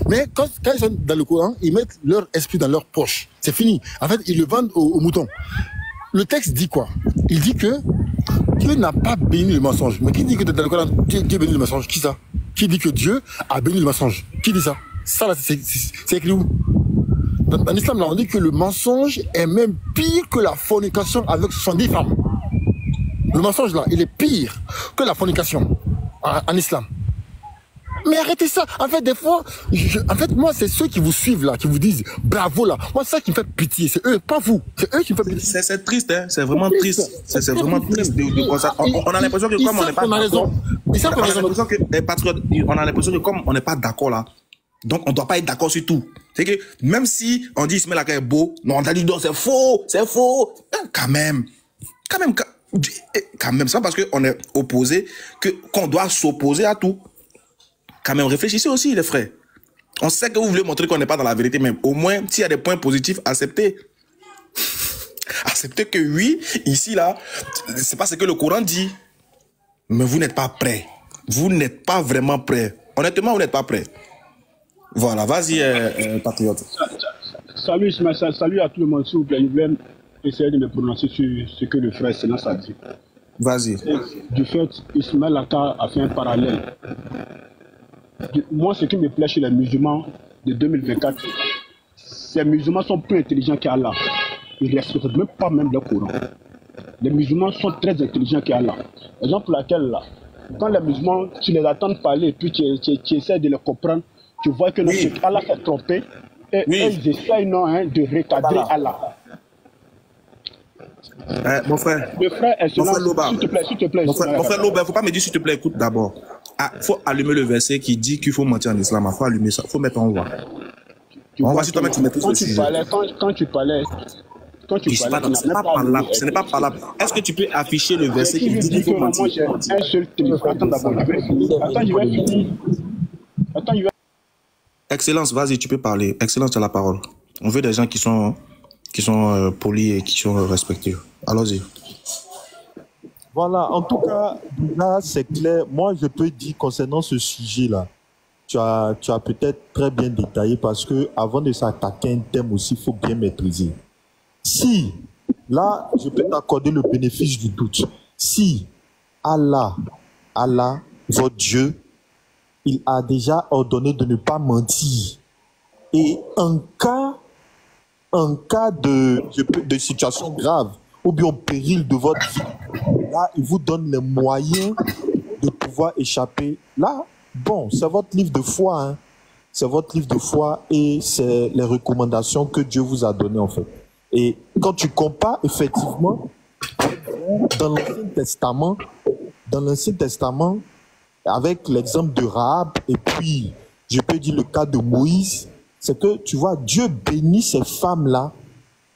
Mais quand ils sont dans le Coran, ils mettent leur esprit dans leur poche. C'est fini. En fait, ils le vendent aux moutons. Le texte dit quoi? Il dit que Dieu n'a pas béni le mensonge. Mais qui dit que dans le Coran, Dieu bénit le mensonge? Qui ça? Qui dit que Dieu a béni le mensonge? Qui dit ça? Ça, là, c'est écrit où? Dans l'islam, là, on dit que le mensonge est même pire que la fornication avec 70 femmes. Le mensonge, là, il est pire que la fornication en islam. Mais arrêtez ça. En fait, des fois, moi, c'est ceux qui vous suivent là, qui vous disent bravo là. Moi, c'est ça qui me fait pitié. C'est eux, pas vous. C'est eux qui me fait pitié. C'est triste, hein. C'est vraiment triste. C'est vraiment triste de constater. On a l'impression que comme on n'est pas d'accord. On a l'impression que comme on n'est pas d'accord là, donc on ne doit pas être d'accord sur tout. C'est que même si on dit Ismaël Aka est beau, non, on a dit non, c'est faux, c'est faux. Quand même, c'est pas parce qu'on est opposé qu'on doit s'opposer à tout. Quand même, réfléchissez aussi, les frères. On sait que vous voulez montrer qu'on n'est pas dans la vérité, mais au moins, s'il y a des points positifs, acceptez. Acceptez que oui, ici, là, c'est pas ce que le Coran dit. Mais vous n'êtes pas prêts. Vous n'êtes pas vraiment prêts. Honnêtement, vous n'êtes pas prêts. Voilà, vas-y, patriote. Salut, salut à tout le monde, s'il vous plaît. Je voulais essayer de me prononcer sur ce que le frère Sénat a dit. Vas-y. Du fait, Ismaël Aka a fait un parallèle. Moi, ce qui me plaît chez les musulmans de 2024, ces musulmans sont plus intelligents qu'Allah. Ils ne respectent même pas le Coran. Les musulmans sont très intelligents qu'Allah. Raison pour laquelle, là, quand les musulmans, tu les attends parler, puis tu essaies de les comprendre, tu vois que oui. Allah s'est trompé, et oui. Ils essayent de recadrer Allah. Mon frère, le frère est s'il te plaît. Mon frère Loba, il ne faut pas me dire s'il te plaît, écoute d'abord. Il faut allumer le verset qui dit qu'il faut mentir en islam. Il faut allumer ça, il faut mettre en voix. On va si toi-même tu mets tout ce sujet. Quand tu parlais, ce n'est pas parlable. Est-ce que tu peux afficher le verset qui dit qu'il faut mentir? Moi, j'ai un seul téléphone. Attends d'abord, je vais finir. Attends, je vais. Excellence, vas-y, tu peux parler. Excellence, tu as la parole. On veut des gens qui sont polis et qui sont respectueux. Allons-y. Voilà, en tout cas, là, c'est clair. Moi, je peux dire concernant ce sujet-là, tu as peut-être très bien détaillé parce que avant de s'attaquer à un thème aussi, il faut bien maîtriser. Si, là, je peux t'accorder le bénéfice du doute. Si Allah, votre Dieu, il a déjà ordonné de ne pas mentir. Et en cas de situation grave, ou bien au péril de votre vie, là, il vous donne les moyens de pouvoir échapper. Là, bon, c'est votre livre de foi, hein. C'est votre livre de foi et c'est les recommandations que Dieu vous a données, en fait. Et quand tu compares, effectivement, dans l'Ancien Testament, avec l'exemple de Rahab, et puis, je peux dire le cas de Moïse, c'est que, tu vois, Dieu bénit ces femmes-là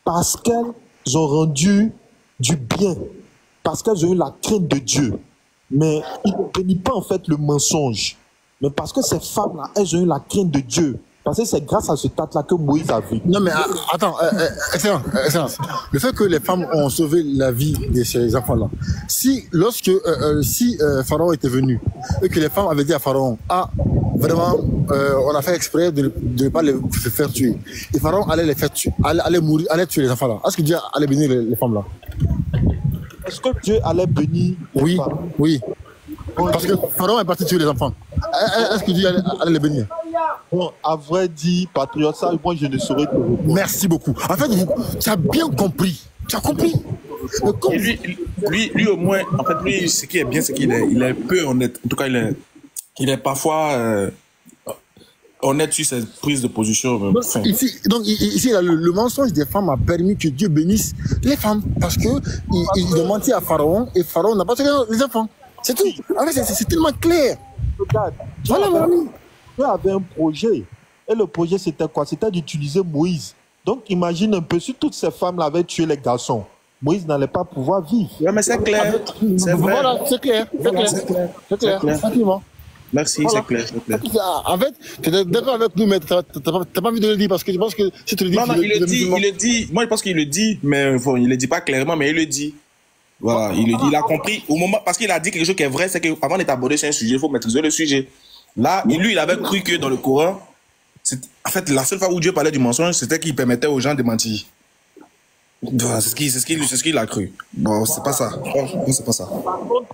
parce qu'elles ont rendu du bien, parce qu'elles ont eu la crainte de Dieu. Mais il ne bénit pas, en fait, le mensonge. Mais parce que ces femmes-là, elles ont eu la crainte de Dieu. Parce que c'est grâce à ce tas-là que Moïse a vu. Non, mais attends, excellence. Le fait que les femmes ont sauvé la vie de ces enfants-là, si Pharaon était venu et que les femmes avaient dit à Pharaon, vraiment, on a fait exprès de ne pas les faire tuer. Et Pharaon allait les faire tuer, allait tuer les enfants-là. Est-ce que Dieu allait bénir les femmes-là? Est-ce que Dieu allait bénir les femmes? Oui. Parce que Pharaon est parti tuer les enfants. Est-ce que Dieu allait les bénir? Bon, à vrai dire, patriote, ça, moi, je ne saurais que répondre. Merci beaucoup. En fait, tu as bien compris. Tu as compris. Et lui, au moins, en fait, lui, ce qui est bien, c'est qu'il est peu honnête. En tout cas, il est parfois honnête sur ses prises de position. Donc, ici là, le mensonge des femmes a permis que Dieu bénisse les femmes parce que il a menti à Pharaon et Pharaon n'a pas tué les enfants. C'est tout. En fait, c'est tellement clair. Regarde, Voilà, mon ami. Dieu avait un projet. Et le projet, c'était quoi? C'était d'utiliser Moïse. Donc, imagine un peu, si toutes ces femmes-là avaient tué les garçons, Moïse n'allait pas pouvoir vivre. Oui, mais c'est clair. C'est vrai. Voilà, c'est clair. C'est clair. Effectivement. Merci, Voilà. c'est clair. En fait, tu es d'accord avec nous, mais tu n'as pas envie de le dire parce que je pense que si tu le dis... Non, il le dit. Moi, je pense qu'il le dit, mais bon, il le dit pas clairement, mais il le dit. Voilà, il le dit. Il a compris au moment, parce qu'il a dit quelque chose qui est vrai, c'est qu'avant d'être abordé sur un sujet, il faut maîtriser le sujet. Là, lui, il avait cru que dans le Coran, en fait, la seule fois où Dieu parlait du mensonge, c'était qu'il permettait aux gens de mentir. Voilà, c'est ce qu'il a cru. Bon, c'est pas ça. C'est pas ça.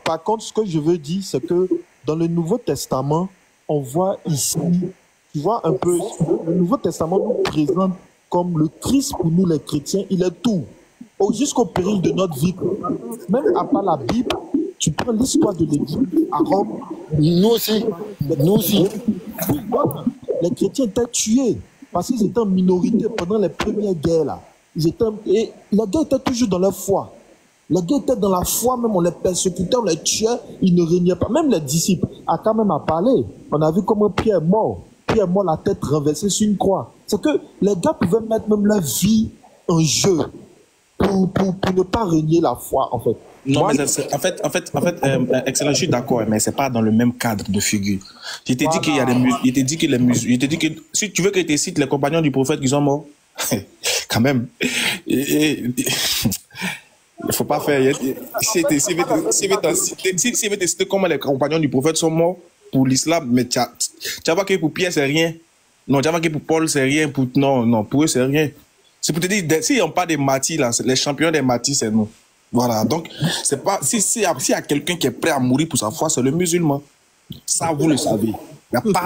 Par contre, ce que je veux dire, c'est que dans le Nouveau Testament, on voit ici, tu vois un peu, le Nouveau Testament nous présente comme le Christ pour nous les chrétiens, il est tout. Jusqu'au péril de notre vie. Même à part la Bible, tu prends l'histoire de l'Église à Rome. Nous aussi. Les chrétiens étaient tués parce qu'ils étaient en minorité pendant les premières guerres là. Et les gars étaient toujours dans leur foi. Les gars étaient dans la foi, même on les persécutait, on les tuait, ils ne régnaient pas. Même les disciples, a quand même à parler. On a vu comment Pierre est mort. Pierre est mort la tête renversée sur une croix. C'est que les gars pouvaient mettre même leur vie en jeu pour ne pas régner la foi, en fait. Non, mais en fait, excellent, je suis d'accord, mais c'est pas dans le même cadre de figure. Je t'ai dit qu'il y a je t'ai dit que si tu veux que je te cite les compagnons du prophète qui sont morts, quand même. Il faut pas faire. Si veut te citer comment les compagnons du prophète sont morts pour l'islam, mais tu vas voir que pour Pierre c'est rien. Non, tu vas voir que pour Paul c'est rien. Non, pour eux c'est rien. C'est pour te dire, si on parle des martyrs là, les champions des martyrs c'est nous. Voilà, donc c'est pas s'il y a quelqu'un qui est prêt à mourir pour sa foi, c'est le musulman. Ça vous le savez.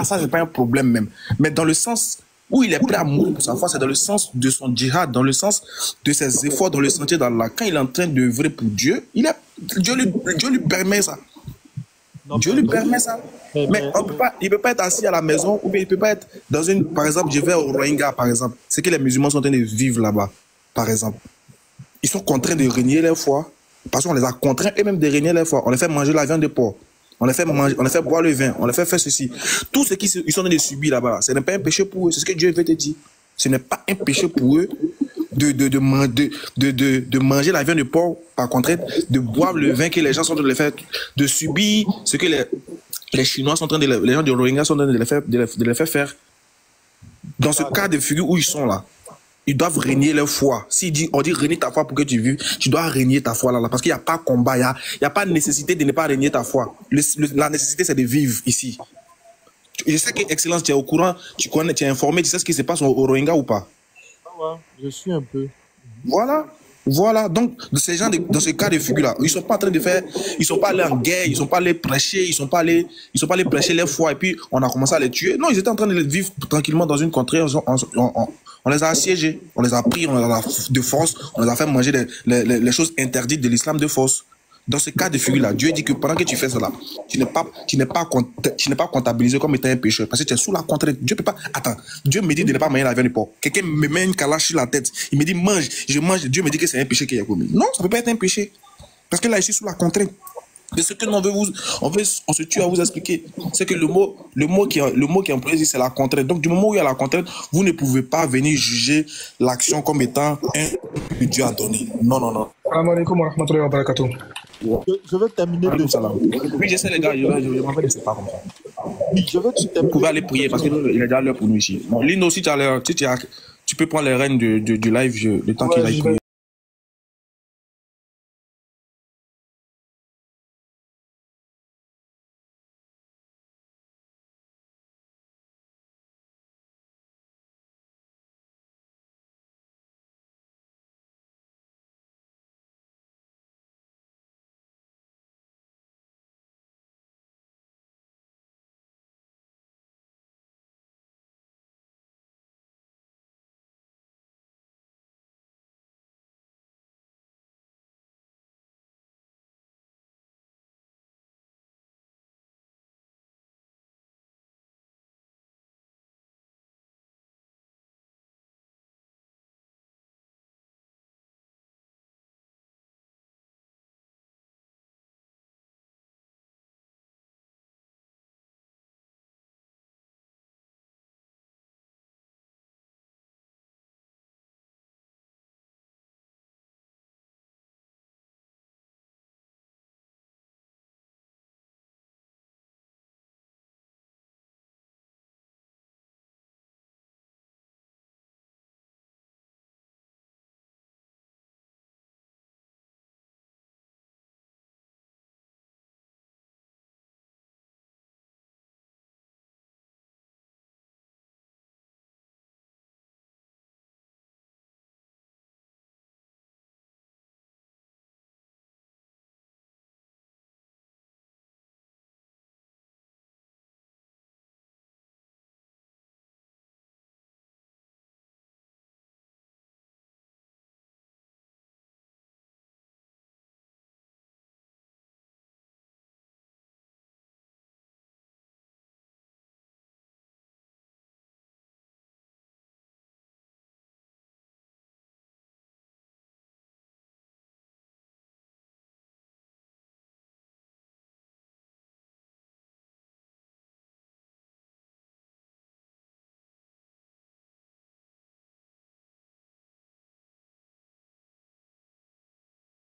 Ça c'est pas un problème même. Mais dans le sens où il est prêt à mourir pour sa foi, c'est dans le sens de son djihad, dans le sens de ses efforts dans le sentier d'Allah. Quand il est en train d'œuvrer pour Dieu, Dieu lui permet ça. Dieu lui permet ça. Mais il ne peut pas être assis à la maison, ou bien il ne peut pas être dans une... Par exemple, je vais au Rohingya, par exemple. C'est que les musulmans sont en train de vivre là-bas, par exemple. Ils sont contraints de régner leur foi, parce qu'on les a contraints eux-mêmes de régner leur foi. On les fait manger la viande de porc. On les fait boire le vin, on les fait faire ceci. Tout ce qu'ils sont en train de subir là-bas, ce n'est pas un péché pour eux. C'est ce que Dieu veut te dire. Ce n'est pas un péché pour eux de manger la viande de porc, par contre, de boire le vin que les gens sont en train de les faire, de subir ce que les Chinois sont en train les gens de Rohingya sont en train de les faire. Dans ce cas de figure où ils sont là, ils doivent régner leur foi. On dit régner ta foi pour que tu vives, tu dois régner ta foi là, parce qu'il n'y a pas combat, il n'y a pas nécessité de ne pas régner ta foi. La nécessité, c'est de vivre ici. Je sais que, Excellence, tu es au courant, tu connais, tu es informé, tu sais ce qui se passe au Rohingya ou pas? Ouais, je suis un peu. Voilà. Donc, ces gens, dans ce cas de figure-là, ils sont pas en train de faire, ils sont pas allés en guerre, ils sont pas allés prêcher, ils sont pas allés prêcher leur foi, et puis on a commencé à les tuer. Non, ils étaient en train de vivre tranquillement dans une contrée. On les a assiégés, on les a pris, on les a de force, on les a fait manger les choses interdites de l'islam de force. Dans ce cas de figure-là, Dieu dit que pendant que tu fais cela, tu n'es pas comptabilisé comme étant un pécheur, parce que tu es sous la contrainte. Dieu peut pas. Attends, Dieu me dit de ne pas manger la viande du porc. Quelqu'un me met une calache sur la tête, il me dit mange, je mange. Dieu me dit que c'est un péché qu'il y a commis. Non, ça peut pas être un péché, parce que là, je suis sous la contrainte. Et ce que on se tue à vous expliquer, c'est que le mot qui est employé, c'est la contrainte. Donc, du moment où il y a la contrainte, vous ne pouvez pas venir juger l'action comme étant un que Dieu a donné. Non. Salam alaikum wa rahmatullahi wa barakatuh. Je vais terminer de ça. Oui, je sais, les gars, je m'en vais laisser pas comme ça. Oui, vous pouvez aller prier parce qu'il est déjà l'heure pour nous ici. Bon, Lino aussi, tu peux prendre les rênes du live le temps qu'il aille prier.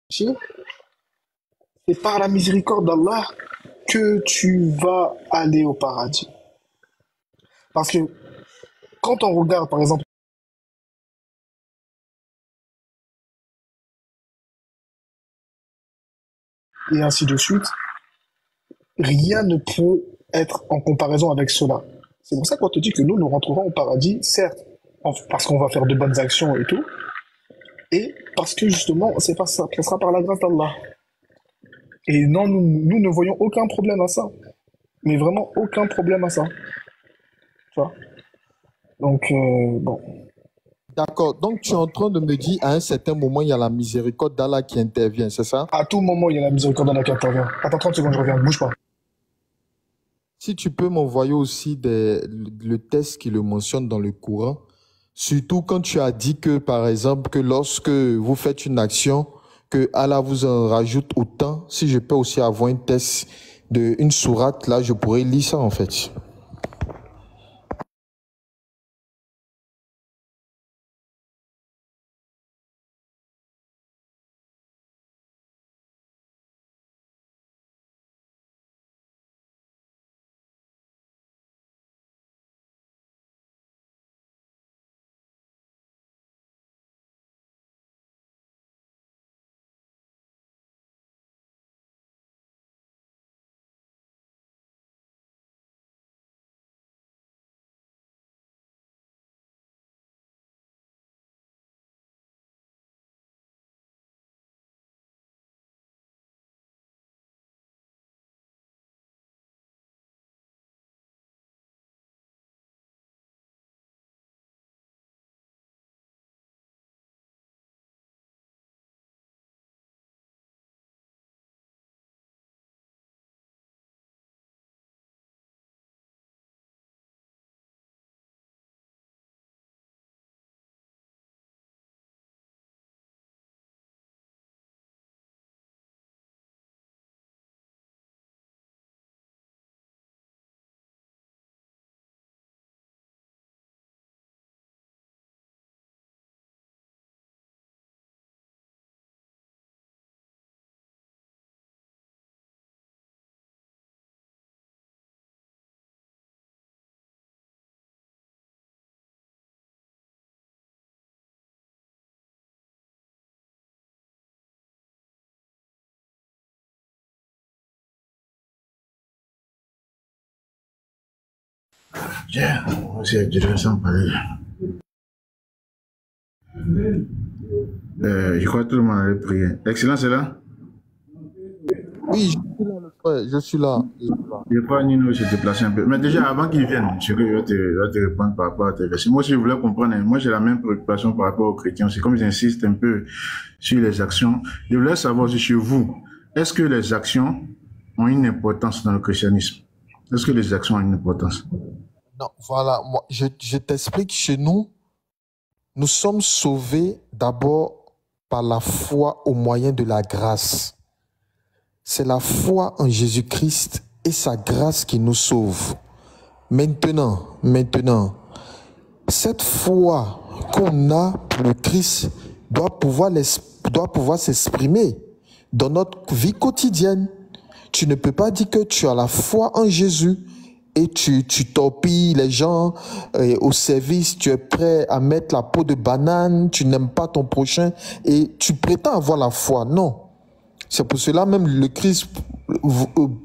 c'est par la miséricorde d'Allah que tu vas aller au paradis. Parce que quand on regarde, par exemple, et ainsi de suite, rien ne peut être en comparaison avec cela. C'est pour ça qu'on te dit que nous rentrerons au paradis, certes, parce qu'on va faire de bonnes actions et tout, et parce que justement, c'est pas ça, ce sera par la grâce d'Allah. Et non, nous ne voyons aucun problème à ça. Mais vraiment aucun problème à ça. Tu vois? Donc, bon. D'accord. Donc, tu es en train de me dire, à un certain moment, il y a la miséricorde d'Allah qui intervient, c'est ça? À tout moment, il y a la miséricorde d'Allah qui intervient. Attends 30 secondes, je reviens, bouge pas. Si tu peux m'envoyer aussi le texte qui le mentionne dans le Coran, surtout quand tu as dit que, par exemple, que lorsque vous faites une action, que Allah vous en rajoute autant, si je peux aussi avoir un texte d'une sourate, là, je pourrais lire ça, en fait. Tiens, c'est intéressant parler. Je crois que tout le monde avait prié. Excellence est là? Oui, je suis là. Je crois que Nino s'est déplacé un peu. Mais déjà, avant qu'il vienne, je vais te répondre par rapport à tes versets. Moi, si je voulais comprendre, moi, j'ai la même préoccupation par rapport aux chrétiens. C'est comme j'insiste un peu sur les actions. Je voulais savoir si chez vous, est-ce que les actions ont une importance dans le christianisme? Est-ce que les actions ont une importance? Non, voilà, moi, je t'explique, chez nous, nous sommes sauvés d'abord par la foi au moyen de la grâce. C'est la foi en Jésus-Christ et sa grâce qui nous sauve. Maintenant, cette foi qu'on a pour le Christ doit pouvoir s'exprimer dans notre vie quotidienne. Tu ne peux pas dire que tu as la foi en Jésus et tu torpilles les gens au service, tu es prêt à mettre la peau de banane, tu n'aimes pas ton prochain et tu prétends avoir la foi. Non. C'est pour cela même le Christ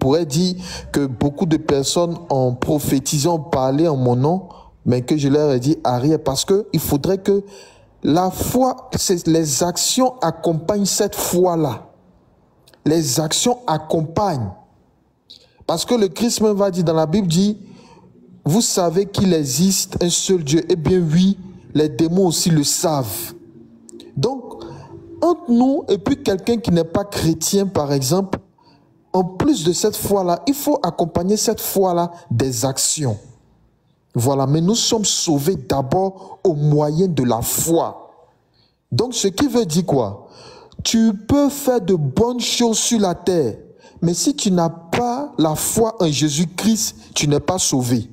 pourrait dire que beaucoup de personnes ont prophétisé, ont parlé en mon nom, mais que je leur ai dit arrière, parce qu'il faudrait que la foi, les actions accompagnent cette foi-là. Les actions accompagnent. Parce que le Christ même va dire dans la Bible, dit, vous savez qu'il existe un seul Dieu. Eh bien oui, les démons aussi le savent. Donc, entre nous et puis quelqu'un qui n'est pas chrétien, par exemple, en plus de cette foi-là, il faut accompagner cette foi-là des actions. Voilà, mais nous sommes sauvés d'abord au moyen de la foi. Donc, ce qui veut dire quoi? Tu peux faire de bonnes choses sur la terre, mais si tu n'as pas la foi en Jésus-Christ, tu n'es pas sauvé.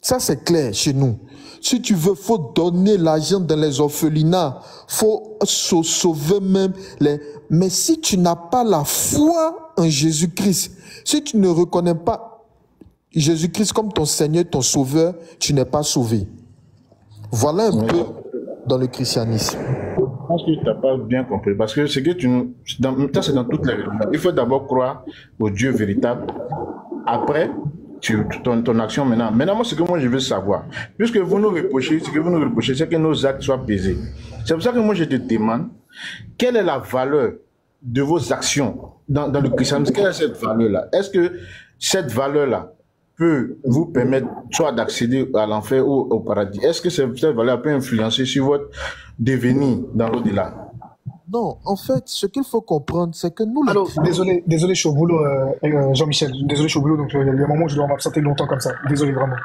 Ça, c'est clair chez nous. Si tu veux, faut donner l'argent dans les orphelinats. Faut sauver même les... Mais si tu n'as pas la foi en Jésus-Christ, si tu ne reconnais pas Jésus-Christ comme ton Seigneur, ton Sauveur, tu n'es pas sauvé. Voilà un peu dans le christianisme. Je pense que tu n'as pas bien compris. Parce que ce que ça, c'est dans toutes les religions. Il faut d'abord croire au Dieu véritable. Après, ton action maintenant. Maintenant, moi, ce que moi je veux savoir, puisque vous nous reprochez, c'est que nos actes soient pesés. C'est pour ça que moi je te demande, quelle est la valeur de vos actions dans le christianisme? Quelle est cette valeur-là? Est-ce que cette valeur-là peut vous permettre soit d'accéder à l'enfer ou au paradis? Est-ce que cette valeur peut influencer sur votre devenir dans l'au-delà? Non, en fait, ce qu'il faut comprendre, c'est que nous... Alors, désolé, je suis au boulot, Jean-Michel. Désolé, je suis au boulot, donc il y a des moments où je dois m'absenter longtemps comme ça. Désolé, vraiment.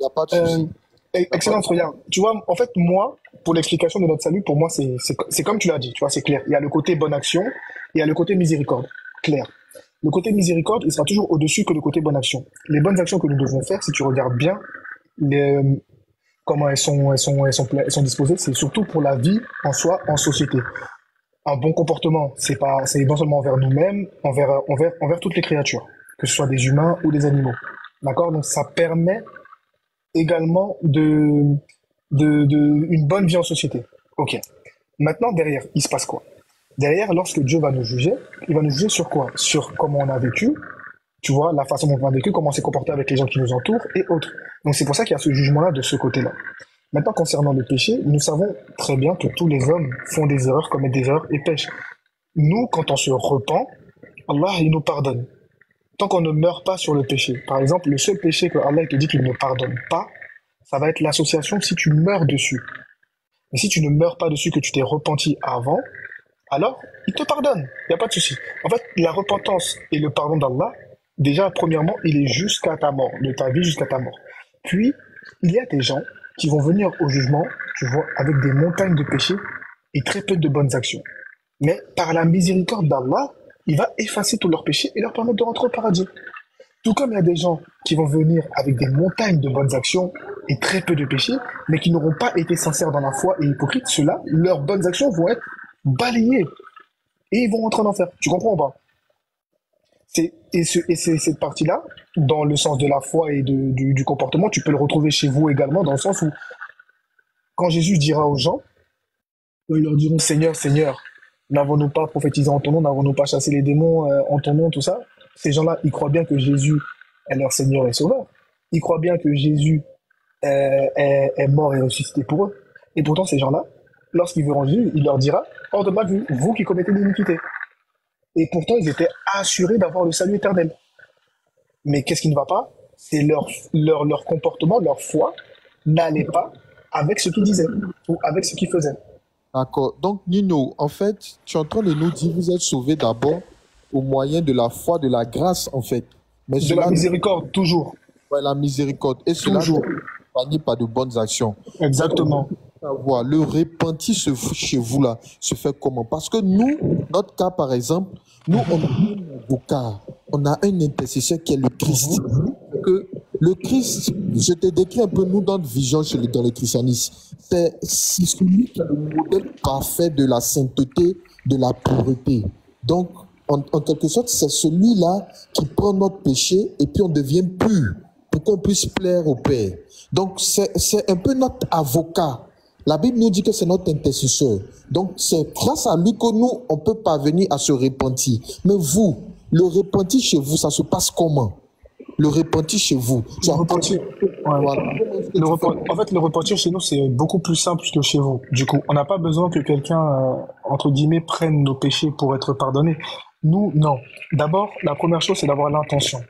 Il n'y a pas de souci. Excellent, regarde. Tu vois, en fait, moi, pour l'explication de notre salut, pour moi, c'est comme tu l'as dit, tu vois, c'est clair. Il y a le côté bonne action, et il y a le côté miséricorde. Clair. Le côté miséricorde, il sera toujours au-dessus que le côté bonne action. Les bonnes actions que nous devons faire, si tu regardes bien, comment elles sont disposées, c'est surtout pour la vie en soi, en société. Un bon comportement, c'est non seulement envers nous-mêmes, envers toutes les créatures, que ce soit des humains ou des animaux. D'accord? Donc ça permet également une bonne vie en société. Ok. Maintenant, derrière, il se passe quoi? Derrière, lorsque Dieu va nous juger, il va nous juger sur quoi? Sur comment on a vécu, tu vois, la façon dont on a vécu, comment on s'est comporté avec les gens qui nous entourent et autres. Donc c'est pour ça qu'il y a ce jugement-là de ce côté-là. Maintenant, concernant le péché, nous savons très bien que tous les hommes font des erreurs, commettent des erreurs et pêchent. Nous, quand on se repent, Allah, il nous pardonne. Tant qu'on ne meurt pas sur le péché. Par exemple, le seul péché que Allah te dit qu'il ne pardonne pas, ça va être l'association si tu meurs dessus. Mais si tu ne meurs pas dessus, que tu t'es repenti avant, alors il te pardonne. Il n'y a pas de souci. En fait, la repentance et le pardon d'Allah, déjà, premièrement, il est jusqu'à ta mort, de ta vie jusqu'à ta mort. Puis, il y a des gens qui vont venir au jugement, tu vois, avec des montagnes de péchés et très peu de bonnes actions. Mais par la miséricorde d'Allah, il va effacer tous leurs péchés et leur permettre de rentrer au paradis. Tout comme il y a des gens qui vont venir avec des montagnes de bonnes actions et très peu de péchés, mais qui n'auront pas été sincères dans la foi et hypocrites, ceux-là, leurs bonnes actions vont être balayées et ils vont rentrer en enfer. Tu comprends ou pas? C'est cette partie-là, dans le sens de la foi et du comportement, tu peux le retrouver chez vous également, dans le sens où, quand Jésus dira aux gens, ils leur diront « Seigneur, Seigneur, n'avons-nous pas prophétisé en ton nom, n'avons-nous pas chassé les démons en ton nom, tout ça ?» Ces gens-là, ils croient bien que Jésus est leur Seigneur et Sauveur. Ils croient bien que Jésus est mort et ressuscité pour eux. Et pourtant, ces gens-là, lorsqu'ils verront Jésus, il leur dira « Hors de ma vue, vous qui commettez l'iniquité. » Et pourtant, ils étaient assurés d'avoir le salut éternel. Mais qu'est-ce qui ne va pas? C'est leur comportement, leur foi n'allait pas avec ce qu'ils disaient ou avec ce qu'ils faisaient. D'accord. Donc, Nino, en fait, tu es en train de nous dire vous êtes sauvés d'abord au moyen de la foi, de la grâce, en fait. Mais de la miséricorde, toujours. Ouais, la miséricorde. Et cela toujours. n'est pas de bonnes actions. Exactement. Le repenti chez vous, là, se fait comment? Parce que nous, notre cas, par exemple, nous, on a un avocat, on a un intercesseur qui est le Christ. Que le Christ, je te décris un peu, nous, notre vision dans le christianisme, c'est celui qui est le modèle parfait de la sainteté, de la pureté. Donc, en quelque sorte, c'est celui-là qui prend notre péché et puis on devient pur pour qu'on puisse plaire au Père. Donc, c'est un peu notre avocat. La Bible nous dit que c'est notre intercesseur. Donc, c'est grâce à lui que nous, on peut parvenir à se repentir. Mais vous, le repentir chez vous, ça se passe comment? Le repentir chez vous. Le repentir. Voilà. En fait, le repentir chez nous, c'est beaucoup plus simple que chez vous. Du coup, on n'a pas besoin que quelqu'un, entre guillemets, prenne nos péchés pour être pardonné. Nous, non. D'abord, la première chose, c'est d'avoir l'intention.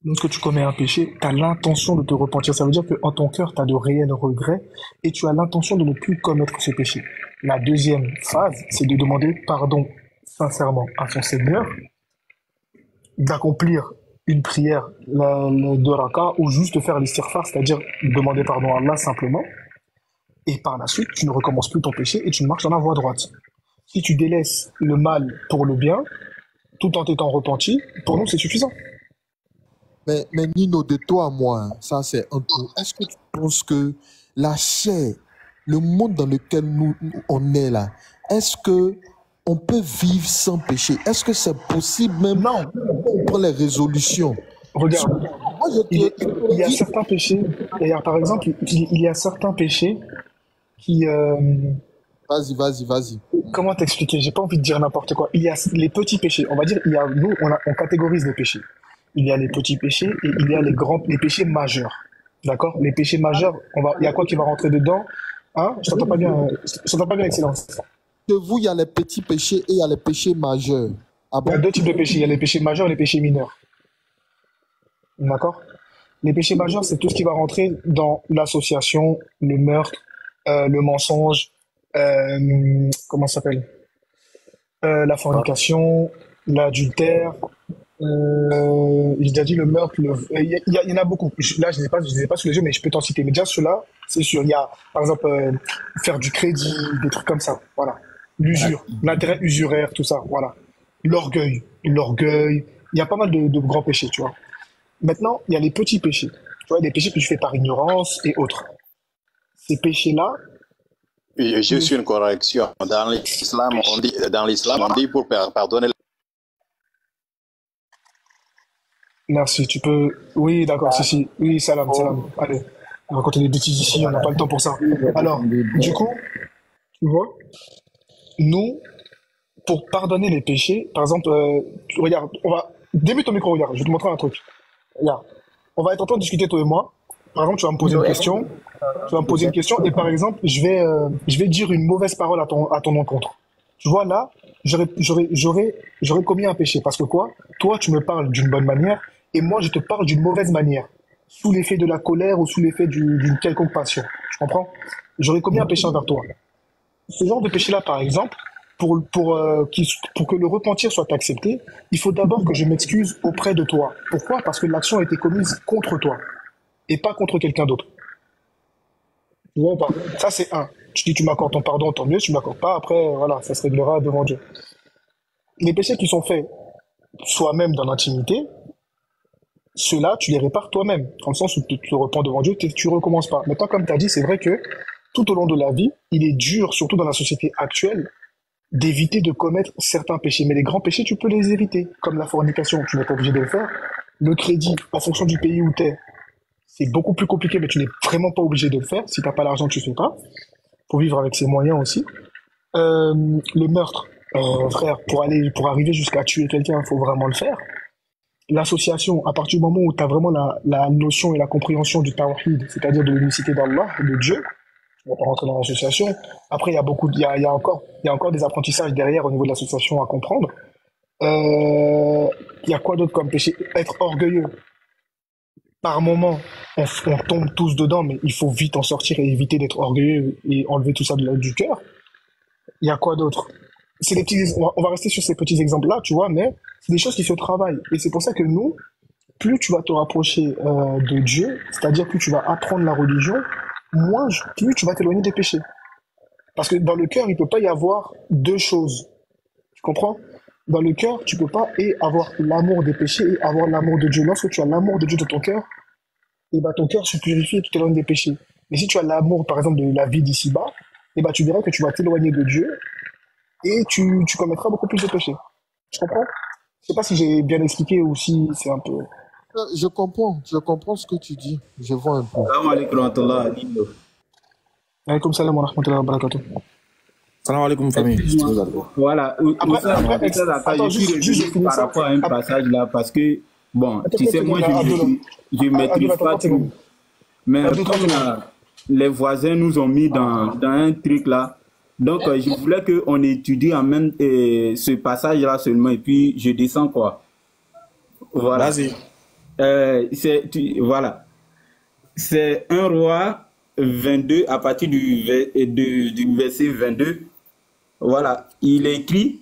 Lorsque tu commets un péché, tu as l'intention de te repentir. Ça veut dire qu'en ton cœur, tu as de réels regrets et tu as l'intention de ne plus commettre ce péché. La deuxième phase, c'est de demander pardon sincèrement à son Seigneur, d'accomplir une prière, de raka, ou juste faire l'istighfar, c'est-à-dire demander pardon à Allah simplement. Et par la suite, tu ne recommences plus ton péché et tu marches dans la voie droite. Si tu délaisses le mal pour le bien, tout en t'étant repenti, pour nous, c'est suffisant. Mais Nino, de toi à moi, hein, ça c'est un peu. Est-ce que tu penses que la chair, le monde dans lequel on est là, est-ce que on peut vivre sans péché? Est-ce que c'est possible même? Non. On prend les résolutions. Regarde, Moi, il y a certains péchés. Par exemple, il y a certains péchés qui. Vas-y. Comment t'expliquer? J'ai pas envie de dire n'importe quoi. Il y a les petits péchés. On va dire, nous, on catégorise les péchés. Il y a les petits péchés et il y a les péchés majeurs. D'accord? Les péchés majeurs, il y a quoi qui va rentrer dedans? Hein? Je t'entends pas bien, Excellence. De vous, il y a les petits péchés et il y a les péchés majeurs. Ah bon? Il y a deux types de péchés. Il y a les péchés majeurs et les péchés mineurs. D'accord? Les péchés majeurs, c'est tout ce qui va rentrer dans l'association, le meurtre, le mensonge, comment ça s'appelle? La fornication, l'adultère, j'ai déjà dit le meurtre, il y en a beaucoup. Là, je les ai pas sous les yeux, mais je peux t'en citer. Mais déjà, ceux-là, c'est sûr. Il y a, par exemple, faire du crédit, des trucs comme ça. Voilà. L'usure, l'intérêt usuraire, tout ça. Voilà. L'orgueil. Il y a pas mal de grands péchés, tu vois. Maintenant, il y a les petits péchés. Tu vois, des péchés que tu fais par ignorance et autres. Ces péchés-là. Je suis une correction. Dans l'islam, on dit pour pardonner. Merci, tu peux. Oui, d'accord, si. Oui, salam. Allez, on va raconter des bêtises ici, on n'a pas le temps pour ça. Alors, du coup, tu vois, nous, pour pardonner les péchés, par exemple, regarde, débute ton micro, regarde, je vais te montrer un truc. Regarde, on va être en train de discuter, toi et moi. Par exemple, tu vas me poser une question, et par exemple, je vais dire une mauvaise parole à ton encontre. Tu vois, là, j'aurais commis un péché. Parce que quoi? Toi, tu me parles d'une bonne manière, et moi, je te parle d'une mauvaise manière. Sous l'effet de la colère ou sous l'effet d'une quelconque passion. Tu comprends? J'aurais commis un péché envers toi. Ce genre de péché-là, par exemple, pour que le repentir soit accepté, il faut d'abord que je m'excuse auprès de toi. Pourquoi? Parce que l'action a été commise contre toi, et pas contre quelqu'un d'autre. Tu vois ou pas? Ça, c'est un. Tu dis, tu m'accordes ton pardon, tant mieux. Tu m'accordes pas, après, voilà, ça se réglera devant Dieu. Les péchés qui sont faits soi-même dans l'intimité, ceux-là, tu les répares toi-même. Dans le sens où tu te repens devant Dieu, tu recommences pas. Maintenant, comme tu as dit, c'est vrai que tout au long de la vie, il est dur, surtout dans la société actuelle, d'éviter de commettre certains péchés. Mais les grands péchés, tu peux les éviter. Comme la fornication, tu n'es pas obligé de le faire. Le crédit, en fonction du pays où tu es, c'est beaucoup plus compliqué, mais tu n'es vraiment pas obligé de le faire. Si tu n'as pas l'argent, tu ne fais pas. Faut vivre avec ses moyens aussi. Le meurtre, frère, pour arriver jusqu'à tuer quelqu'un, il faut vraiment le faire. L'association, à partir du moment où tu as vraiment la notion et la compréhension du tawhid, c'est-à-dire de l'unicité d'Allah, de Dieu, tu ne vas pas rentrer dans l'association. Après, il y a encore des apprentissages derrière au niveau de l'association à comprendre. Il y a quoi d'autre comme péché? Être orgueilleux. Par moment, on tombe tous dedans, mais il faut vite en sortir et éviter d'être orgueilleux et enlever tout ça du cœur. Il y a quoi d'autre? On va rester sur ces petits exemples-là, tu vois, mais c'est des choses qui se travaillent. Et c'est pour ça que nous, plus tu vas te rapprocher de Dieu, c'est-à-dire plus tu vas apprendre la religion, plus tu vas t'éloigner des péchés. Parce que dans le cœur, il ne peut pas y avoir deux choses. Tu comprends? Dans le cœur, tu ne peux pas avoir l'amour des péchés et avoir l'amour de Dieu. Lorsque tu as l'amour de Dieu dans ton cœur, ton cœur se purifie et tu t'éloignes des péchés. Mais si tu as l'amour, par exemple, de la vie d'ici-bas, tu verras que tu vas t'éloigner de Dieu et tu commettras beaucoup plus de péchés. Tu comprends? Je sais pas si j'ai bien expliqué ou si c'est un peu... Je comprends ce que tu dis. Je vois un peu. Salam alaikum wa rahmatullah. Alaykoum salam wa rahmatullah wa barakatuh. Salam alaikum, famille. Voilà. Attends, juste par rapport à un passage là, parce que, bon, tu sais, moi, je ne maîtrise pas tout. Mais comme les voisins nous ont mis dans un truc là, donc je voulais qu'on étudie en même ce passage là seulement, et puis je descends quoi. Voilà. Vas-y. Voilà. C'est 1 Roi 22 à partir du verset 22. Voilà, il écrit,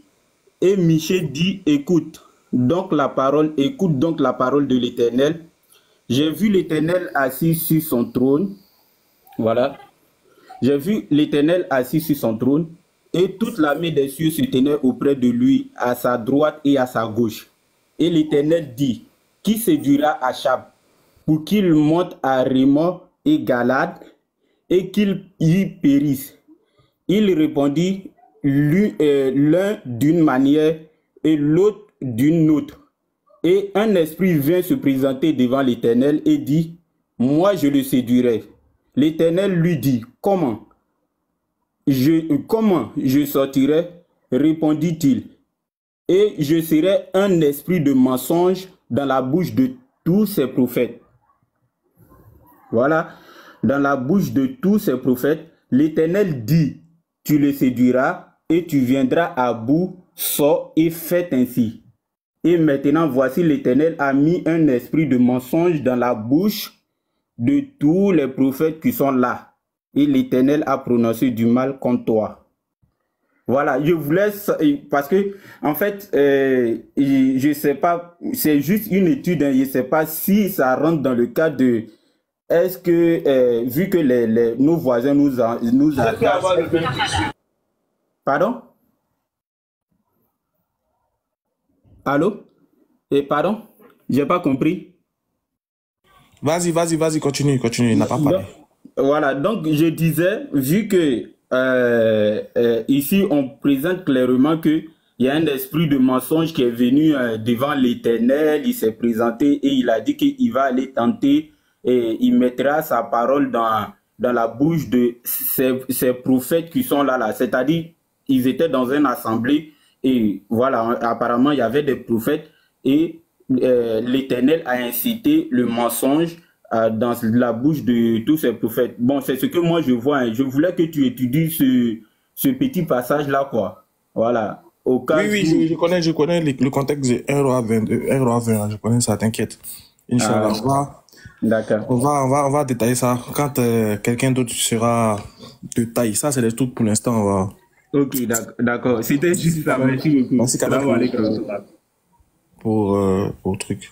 et Michée dit, écoute donc la parole de l'Éternel. J'ai vu l'Éternel assis sur son trône. Voilà. J'ai vu l'Éternel assis sur son trône, et toute l'armée des cieux se tenait auprès de lui, à sa droite et à sa gauche. Et l'Éternel dit, qui séduira Achab pour qu'il monte à Ramoth et Galade et qu'il y périsse. Il répondit l'un d'une manière et l'autre d'une autre. Et un esprit vint se présenter devant l'Éternel et dit, moi je le séduirai. L'Éternel lui dit, comment je sortirai? Répondit-il. Et je serai un esprit de mensonge dans la bouche de tous ces prophètes. Voilà, dans la bouche de tous ces prophètes, l'Éternel dit, tu le séduiras et tu viendras à bout, sors et fais ainsi. Et maintenant, voici l'Éternel a mis un esprit de mensonge dans la bouche de tous les prophètes qui sont là. Et l'Éternel a prononcé du mal contre toi. Voilà, je vous laisse, parce que, en fait, je sais pas, c'est juste une étude, hein, je sais pas si ça rentre dans le cadre de, est-ce que, vu que nos voisins nous Pardon? Allô? Pardon? J'ai pas compris. Vas-y, continue, il n'a pas parlé. Voilà, donc je disais, vu que ici on présente clairement que il y a un esprit de mensonge qui est venu devant l'Éternel, il s'est présenté et il a dit qu'il va aller tenter et il mettra sa parole dans la bouche de ces prophètes qui sont là. C'est-à-dire, ils étaient dans une assemblée et voilà, apparemment il y avait des prophètes et l'Éternel a incité le mensonge dans la bouche de tous ces prophètes. Bon, c'est ce que moi je vois. Hein. Je voulais que tu étudies ce petit passage-là, quoi. Voilà. Au cas oui, je connais le contexte de 1 roi 22, 1 roi 20, je connais ça, t'inquiète. Inch'Allah, d'accord. On va détailler ça quand quelqu'un d'autre sera de taille. Ça, c'est les trucs pour l'instant. Ok, d'accord. C'était juste ça. Merci beaucoup. Merci quand même pour le truc.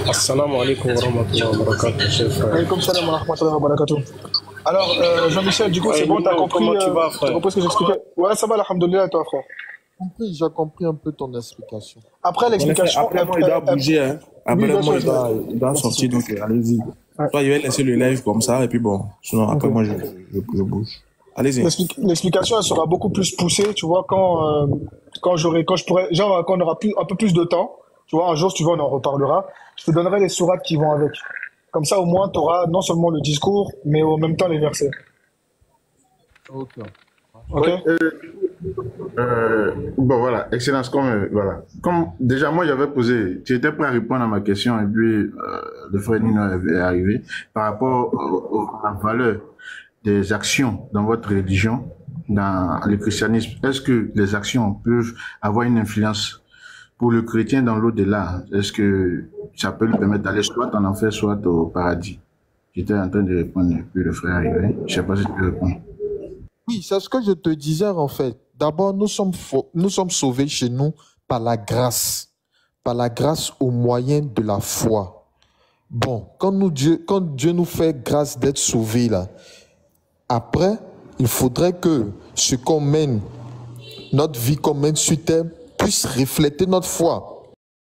Assalamu alaikum wa rahmatullahi wa barakatuh, chef. Alaikum salam wa rahmatullahi wa barakatuh. Alors, Jean-Michel, du coup, c'est bon, t'as compris, ce que j'expliquais? Ouais, ça va, alhamdoulilah, toi, frère. J'ai compris un peu ton explication. Après, l'explication... Après, moi, il doit bouger, hein. Après, moi, il doit sortir, donc allez-y. Toi, il va laisser le live comme ça, et puis bon, sinon, après, moi, je bouge. Allez-y. L'explication, elle sera beaucoup plus poussée, tu vois, quand on aura un peu plus de temps. Tu vois, un jour, si tu veux, on en reparlera. Je te donnerai les sourates qui vont avec. Comme ça, au moins, tu auras non seulement le discours, mais en même temps les versets. Ok. Bon, voilà, excellence. Voilà. Comme déjà, moi, j'avais posé, tu étais prêt à répondre à ma question, et puis le frère Nino est arrivé par rapport à la valeur des actions dans votre religion, dans le christianisme. Est-ce que les actions peuvent avoir une influence pour le chrétien dans l'au-delà? Est-ce que ça peut lui permettre d'aller soit en enfer, soit au paradis? J'étais en train de répondre, et puis le frère est arrivé. Je ne sais pas si tu peux répondre. Oui, c'est ce que je te disais en fait. D'abord, nous sommes sauvés chez nous par la grâce au moyen de la foi. Bon, quand Dieu nous fait grâce d'être sauvés là, après, il faudrait que ce qu'on mène, notre vie qu'on mène sur terre, puisse refléter notre foi.